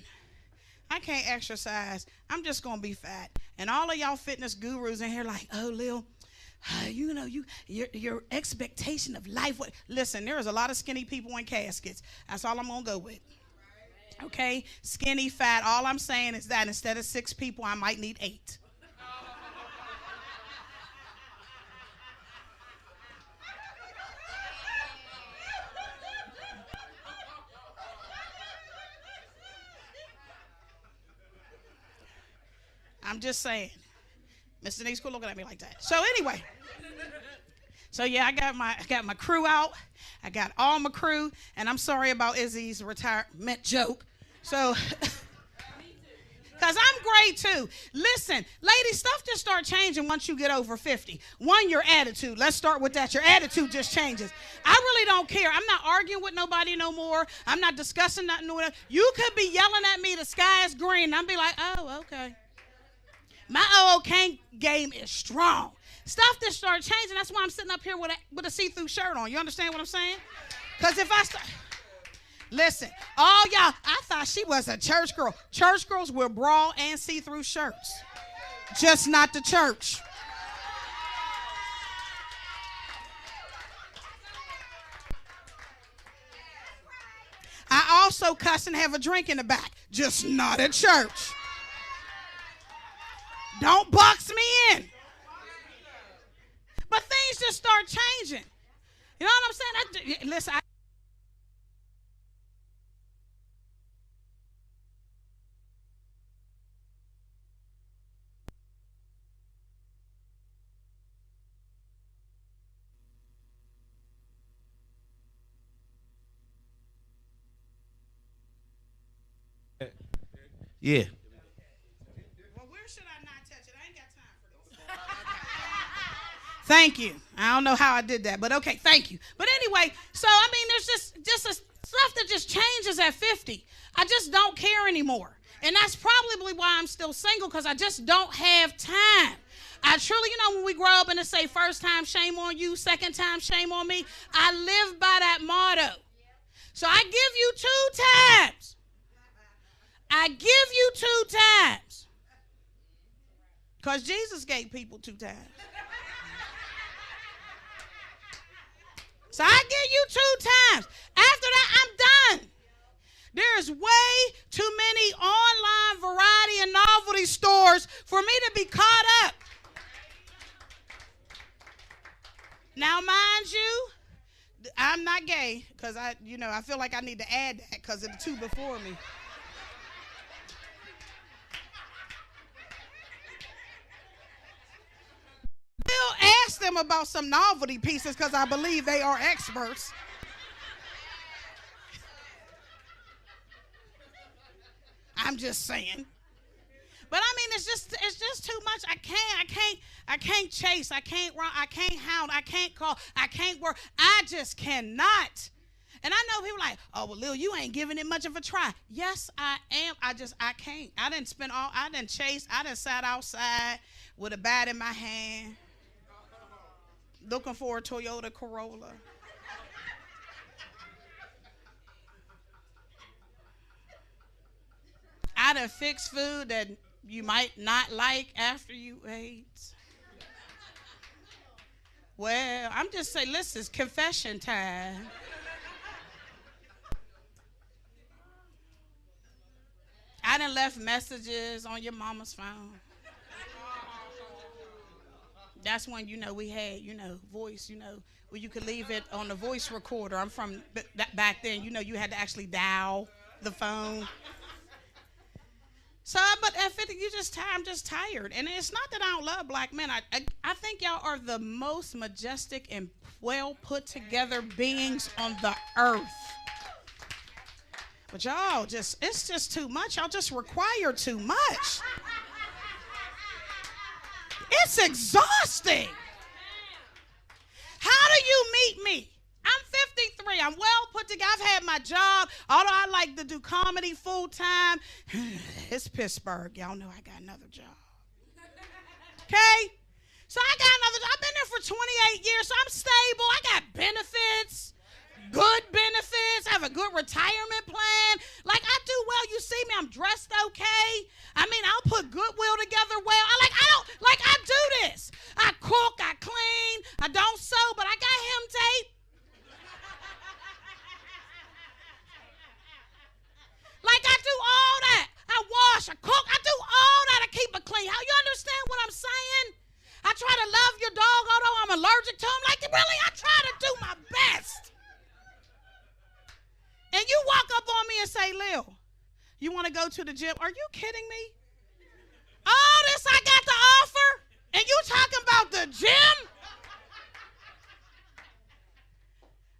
I can't exercise. I'm just going to be fat. And all of y'all fitness gurus in here like, oh, Lil, your expectation of life. Listen, there is a lot of skinny people in caskets. That's all I'm going to go with. Okay? Skinny, fat. All I'm saying is that instead of 6 people, I might need 8. I'm just saying. Mr. Denise, quit looking at me like that. So anyway. So yeah, I got my crew out. I got all my crew. And I'm sorry about Izzy's retirement joke. So, because I'm great too. Listen, ladies, stuff just start changing once you get over 50. One, your attitude. Let's start with that. Your attitude just changes. I really don't care. I'm not arguing with nobody no more. I'm not discussing nothing. You could be yelling at me, the sky is green. And I'll be like, oh, okay. My OK game is strong. Stuff that started changing. That's why I'm sitting up here with a see-through shirt on. You understand what I'm saying? Because if I start... Listen, all y'all, I thought she was a church girl. Church girls wear bra and see-through shirts. Just not the church. I also cuss and have a drink in the back. Just not at church. Don't box me in. But things just start changing. You know what I'm saying? Listen,
Yeah.
Well, where should I not touch it? I ain't got time for this. Thank you. I don't know how I did that, but okay, thank you. But anyway, so I mean, there's just a stuff that just changes at 50. I just don't care anymore. And that's probably why I'm still single, because I just don't have time. I truly, when we grow up and they say first time, shame on you, second time, shame on me, I live by that motto. So I give you 2 times. I give you 2 times. Because Jesus gave people 2 times. So I give you 2 times. After that, I'm done. There's way too many online variety and novelty stores for me to be caught up. Now, mind you, I'm not gay because I feel like I need to add that because of the 2 before me. Still ask them about some novelty pieces because I believe they are experts. I'm just saying. But I mean, it's just too much. I can't chase. I can't run. I can't hound. I can't call. I can't work. I just cannot. And I know people like, oh, well, Lil, you ain't giving it much of a try. Yes, I am. I can't. I didn't chase. I didn't sat outside with a bat in my hand, looking for a Toyota Corolla. I done fixed food that you might not like after you ate. Well, I'm just saying, listen, it's confession time. I done left messages on your mama's phone. That's when, we had, voice, where you could leave it on the voice recorder. I'm from back then, you had to actually dial the phone. So, but at 50, I'm just tired. And it's not that I don't love black men. I think y'all are the most majestic and well put together beings on the earth. But y'all it's just too much. Y'all just require too much. It's exhausting. How do you meet me? I'm 53. I'm well put together. I've had my job. Although I like to do comedy full time. It's Pittsburgh. Y'all know I got another job. Okay? So I got another job. I've been there for 28 years, so I'm stable. I got benefits, good benefits. I have a good retirement plan. Like, I do well. You see me, I'm dressed okay. I mean, I'll put Goodwill together well. I do this. I cook, I clean, I don't sew, but I got hem tape. Like, I do all that. I wash, I cook, I do all that. I keep it clean. How you understand what I'm saying? I try to love your dog, although I'm allergic to him. Like, really, I try to do my best. And you walk up on me and say, Lil, you want to go to the gym? Are you kidding me? All this I got to offer, and you talking about the gym?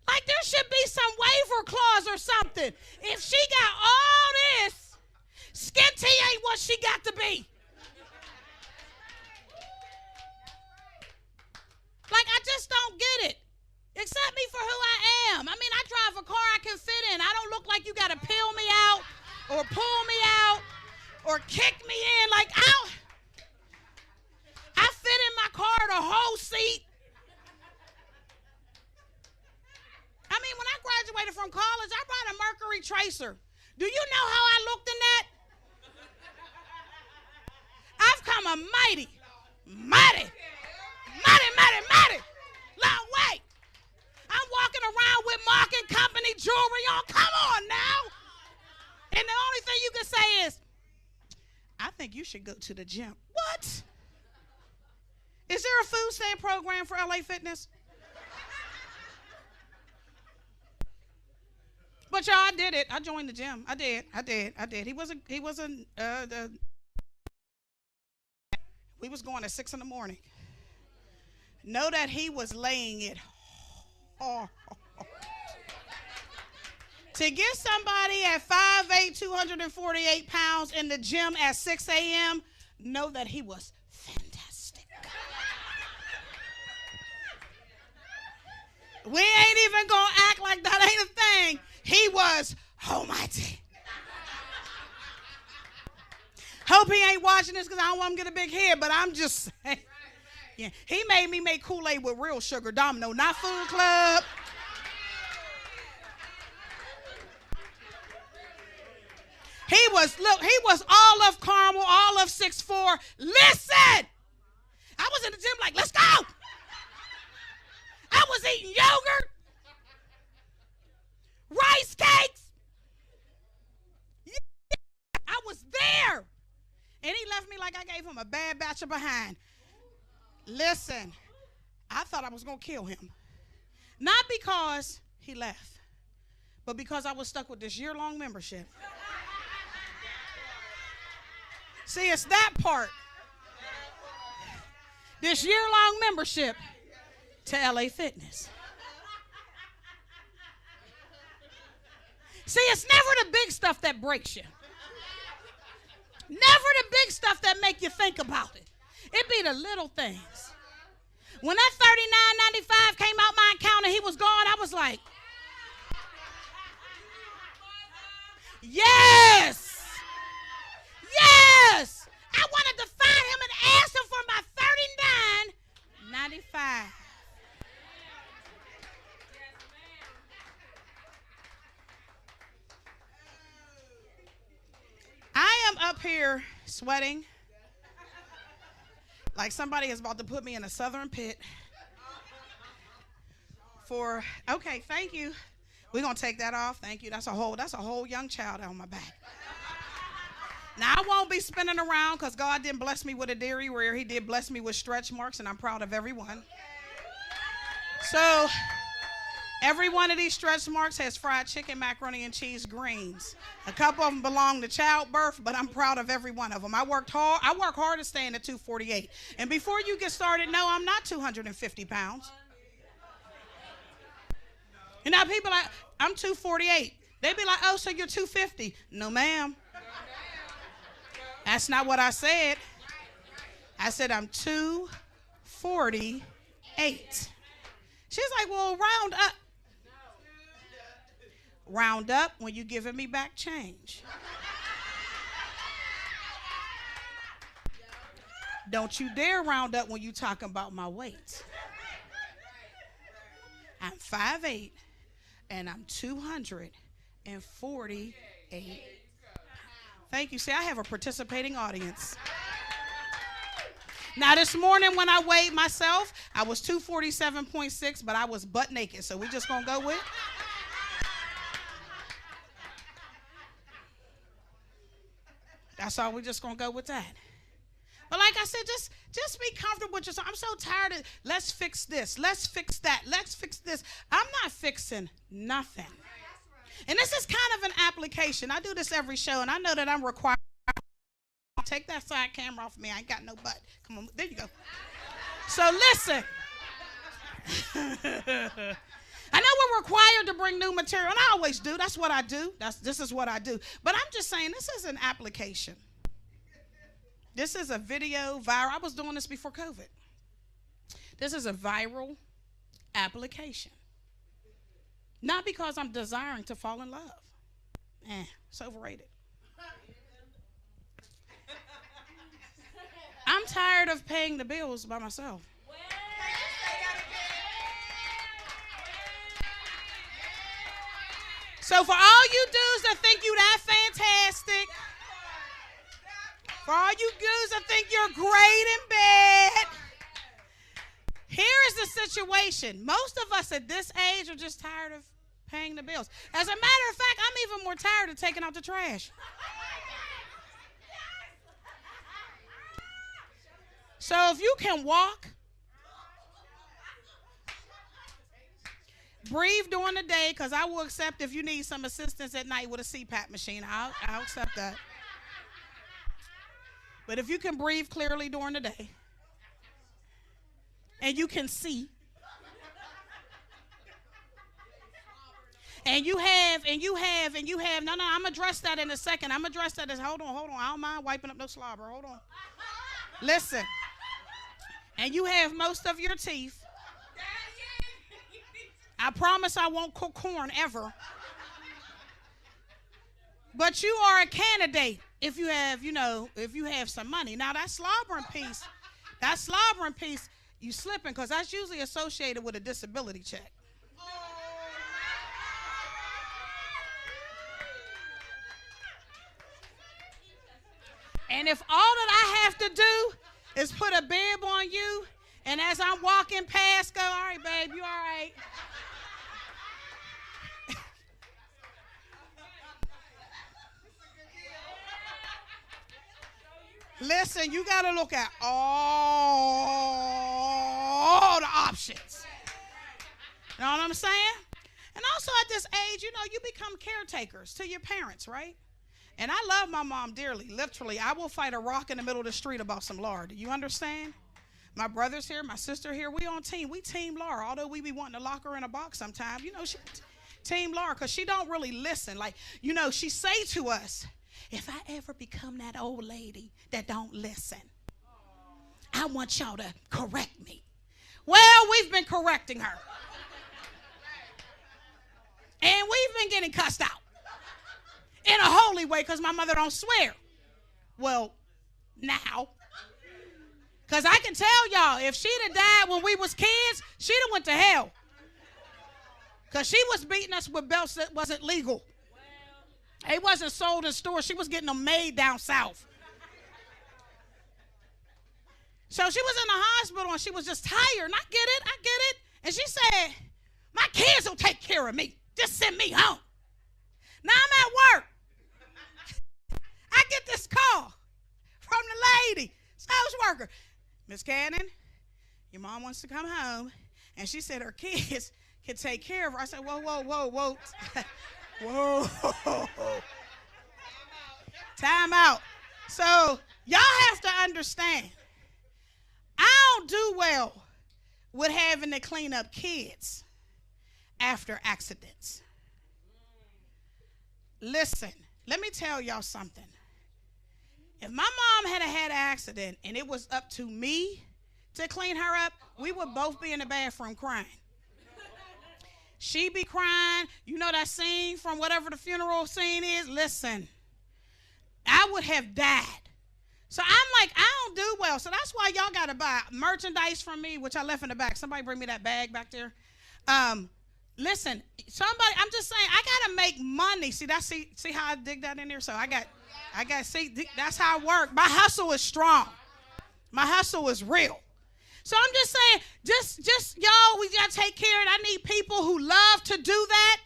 Like, there should be some waiver clause or something. If she got all this, skin tea ain't what she got to be. Like, I just don't get it. Accept me for who I am. I mean, I drive a car I can fit in. I don't look like you got to peel me out or pull me out or kick me in. Like, I fit in my car, the whole seat. I mean, when I graduated from college, I brought a Mercury Tracer. Do you know how I looked in that? I've come a mighty long way. I'm walking around with Mark and Company jewelry on. Come on now. And the only thing you can say is, I think you should go to the gym. What? Is there a food stamp program for LA Fitness? But y'all, I did it. I joined the gym. I did. We was going at 6 a.m. Know that he was laying it hard. To get somebody at 5'8", 248 pounds in the gym at 6 a.m., know that he was fantastic. We ain't even gonna act like that ain't a thing. He was almighty. Hope he ain't watching this because I don't want him to get a big head, but I'm just saying. Yeah, he made me make Kool-Aid with real sugar, Domino, not Food Club. He was all of caramel, all of 6'4". Listen! I was in the gym like, let's go! I was eating yogurt, rice cakes. Yeah, I was there. And he left me like I gave him a bad batch of behind. Listen, I thought I was going to kill him. Not because he left, but because I was stuck with this year-long membership. See, it's that part. This year-long membership to LA Fitness. See, it's never the big stuff that breaks you. Never the big stuff that make you think about it. It be the little things. When that $39.95 came out my account and he was gone, I was like, yes! Yes! I wanted to find him and ask him for my $39.95. I am up here sweating like somebody is about to put me in a southern pit okay, thank you. We're going to take that off. Thank you. That's a whole young child on my back. Now, I won't be spinning around because God didn't bless me with a dairy where he did bless me with stretch marks, and I'm proud of every one. So, every one of these stretch marks has fried chicken, macaroni and cheese, greens. A couple of them belong to childbirth, but I'm proud of every one of them. I work hard to stay in at 248. And before you get started, no, I'm not 250 pounds. You know, people like, I'm 248. They be like, oh, so you're 250. No, ma'am. That's not what I said. I said I'm 248. She's like, well, round up. Round up when you giving me back change. Don't you dare round up when you talking about my weight. I'm 5'8", and I'm 248. Thank you. See, I have a participating audience. Now, this morning when I weighed myself, I was 247.6, but I was butt naked. So we just going to go with. That's all. We're just going to go with that. But like I said, just be comfortable with yourself. I'm so tired of, let's fix this. Let's fix that. Let's fix this. I'm not fixing nothing. And this is kind of an application. I do this every show, and I know that I'm required. Take that side camera off of me. I ain't got no butt. Come on. There you go. So listen. I know we're required to bring new material, and I always do. That's what I do. This is what I do. But I'm just saying this is an application. This is a video viral. I was doing this before COVID. This is a viral application. Not because I'm desiring to fall in love. It's overrated. I'm tired of paying the bills by myself. So for all you dudes that think you that fantastic, for all you dudes that think you're great in bed, here is the situation. Most of us at this age are just tired of paying the bills. As a matter of fact, I'm even more tired of taking out the trash. So if you can walk, breathe during the day, because I will accept if you need some assistance at night with a CPAP machine. I'll accept that. But if you can breathe clearly during the day, and you can see, and you have, no, I'm going to address that in a second. I'm going to address that as, hold on. I don't mind wiping up no slobber. Hold on. Listen. And you have most of your teeth. I promise I won't cook corn ever. But you are a candidate if you have, if you have some money. Now that slobbering piece, you slipping, because that's usually associated with a disability check. And if all that I have to do is put a bib on you, and as I'm walking past, go, all right, babe, you all right? Listen, you got to look at all the options. You know what I'm saying? And also at this age, you become caretakers to your parents, right? And I love my mom dearly. Literally, I will fight a rock in the middle of the street about some lard. Do you understand? My brother's here, my sister here. We on team. We team Laura. Although we be wanting to lock her in a box sometimes. She team Laura, because she don't really listen. Like, she say to us, if I ever become that old lady that don't listen, I want y'all to correct me. Well, we've been correcting her. And we've been getting cussed out. In a holy way, because my mother don't swear. Well, now. Because I can tell y'all, if she'd have died when we was kids, she'd have went to hell. Because she was beating us with belts that wasn't legal. It wasn't sold in stores. She was getting them made down south. So she was in the hospital, and she was just tired. And I get it. And she said, my kids will take care of me. Just send me home. Now I'm at work. I get this call. from the lady, social worker. Miss Cannon, your mom wants to come home, and she said her kids can take care of her. I said, whoa, whoa, whoa, whoa. Whoa. Time out. So y'all have to understand, I don't do well with having to clean up kids after accidents. Listen, let me tell y'all something. If my mom had an accident and it was up to me to clean her up, we would both be in the bathroom crying. She be crying. You know that scene from whatever the funeral scene is? Listen, I would have died. So I'm like, I don't do well. So that's why y'all got to buy merchandise from me, which I left in the back. Somebody bring me that bag back there. Listen, somebody, I'm just saying, I got to make money. See how I dig that in there? So I got, see, that's how I work. My hustle is strong. My hustle is real. So I'm just saying, just y'all, we got to take care of it. I need people who love to do that.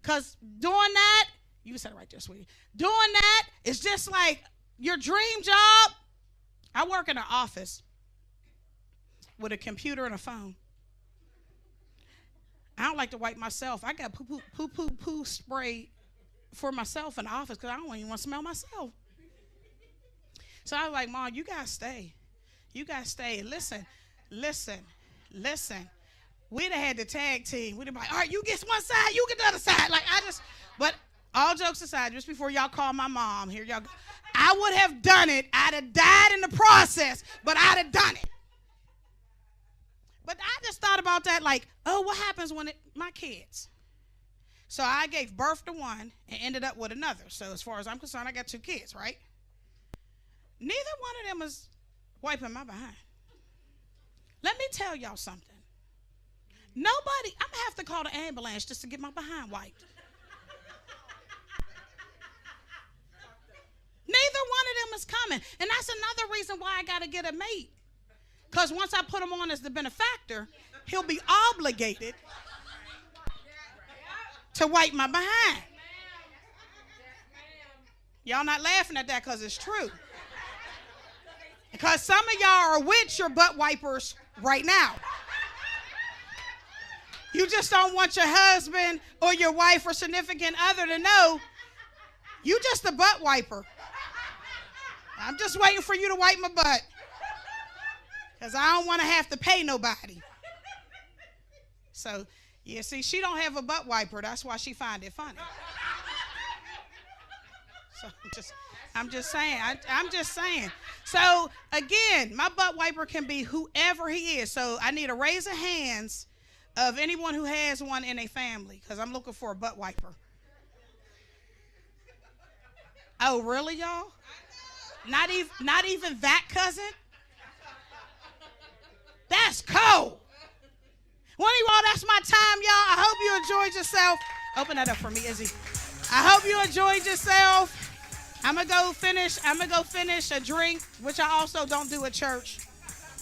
Because doing that, you said it right there, sweetie. Doing that is just like your dream job. I work in an office with a computer and a phone. I don't like to wipe myself. I got poo spray for myself in the office because I don't even want to smell myself. So I was like, Mom, you got to stay. You got to stay. Listen. We'd have had the tag team. We'd have been like, all right, you get one side, you get the other side. But all jokes aside, just before y'all call my mom, here y'all go. I would have done it. I'd have died in the process, but I'd have done it. But I just thought about that like, oh, what happens when my kids? So I gave birth to one and ended up with another. So as far as I'm concerned, I got 2 kids, right? Neither one of them is wiping my behind. Let me tell y'all something. Nobody, I'm going to have to call the ambulance just to get my behind wiped. Neither one of them is coming. And that's another reason why I got to get a mate. Because once I put him on as the benefactor, he'll be obligated to wipe my behind. Y'all not laughing at that because it's true. Because some of y'all are with your butt wipers right now. You just don't want your husband or your wife or significant other to know you just a butt wiper. I'm just waiting for you to wipe my butt. Because I don't want to have to pay nobody. So, yeah, see, she don't have a butt wiper. That's why she find it funny. So I'm just saying. So, again, my butt wiper can be whoever he is. So I need a raise of hands of anyone who has one in a family. Because I'm looking for a butt wiper. Oh, really, y'all? Not even that cousin? That's cold. Well, anyway, that's my time, y'all. I hope you enjoyed yourself. Open that up for me, Izzy. I hope you enjoyed yourself. I'm gonna go finish a drink, which I also don't do at church.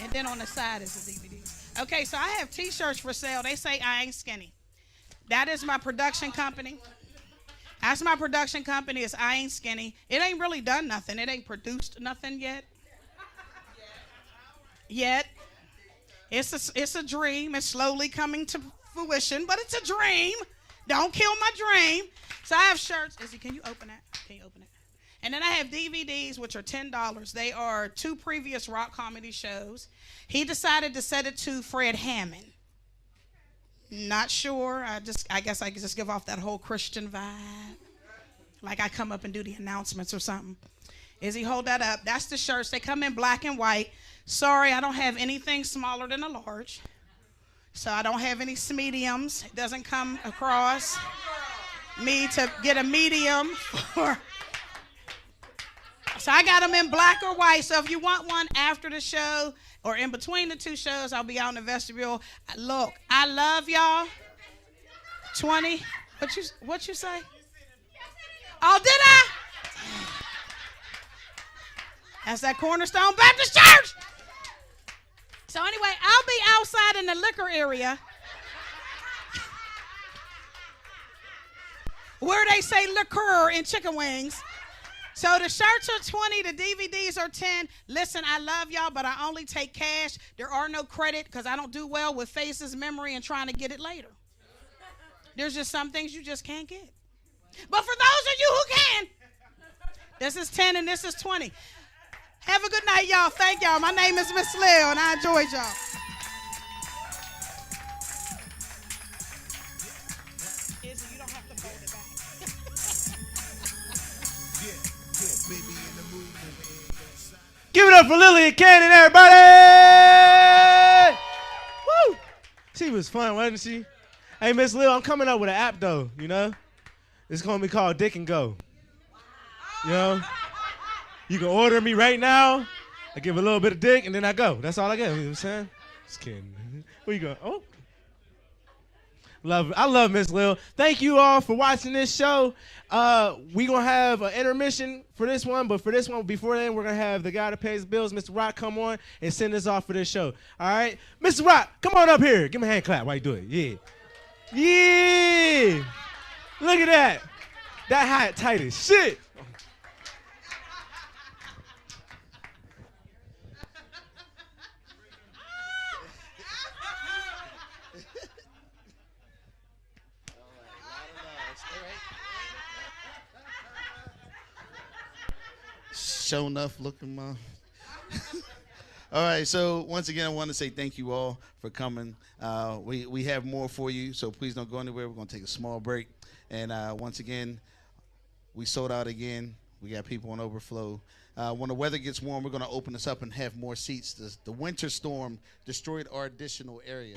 And then on the side is the DVD. Okay, so I have T-shirts for sale. They say I ain't skinny. That is my production company. That's my production company. It's I Ain't Skinny. It ain't really done nothing. It ain't produced nothing yet. It's a dream. It's slowly coming to fruition, but it's a dream. Don't kill my dream. So I have shirts. Izzy, can you open that? Can you open it? And then I have DVDs, which are $10. They are 2 previous rock comedy shows. He decided to set it to Fred Hammond. Not sure. I guess I could just give off that whole Christian vibe. Like I come up and do the announcements or something. Izzy, hold that up. That's the shirts. They come in black and white. Sorry, I don't have anything smaller than a large. So I don't have any mediums. It doesn't come across me to get a medium for. So I got them in black or white. So if you want one after the show or in between the 2 shows, I'll be out in the vestibule. Look, I love y'all. 20. What you say? Oh, did I? That's that Cornerstone Baptist Church. So anyway, I'll be outside in the liquor area where they say liquor in chicken wings. So the shirts are 20, the DVDs are 10. Listen, I love y'all, but I only take cash. There are no credit because I don't do well with faces, memory, and trying to get it later. There's just some things you just can't get. But for those of you who can, this is 10 and this is 20. Have a good night, y'all. Thank y'all. My name is Miss Lil, and I enjoyed y'all. Izzy, you don't have to fold it back.
Give it up for Lily and Cannon, everybody! Woo! She was fun, wasn't she? Hey, Miss Lil, I'm coming up with an app, though, you know? It's going to be called Dick and Go. You know? You can order me right now. I give a little bit of dick, and then I go. That's all I get. You know what I'm saying? Just kidding. Where you going? Oh. I love Miss Lil. Thank you all for watching this show. We going to have an intermission for this one, but for this one, before then, we're going to have the guy that pays bills, Mr. Rock, come on and send us off for this show. All right? Mr. Rock, come on up here. Give me a hand clap while you do it. Yeah. Yeah. Look at that. That hat tight as shit.
Show enough looking, ma. All right, so once again, I want to say thank you all for coming. We have more for you, so please don't go anywhere. We're going to take a small break. And once again, we sold out again. We got people on overflow. When the weather gets warm, we're going to open this up and have more seats. The winter storm destroyed our additional area.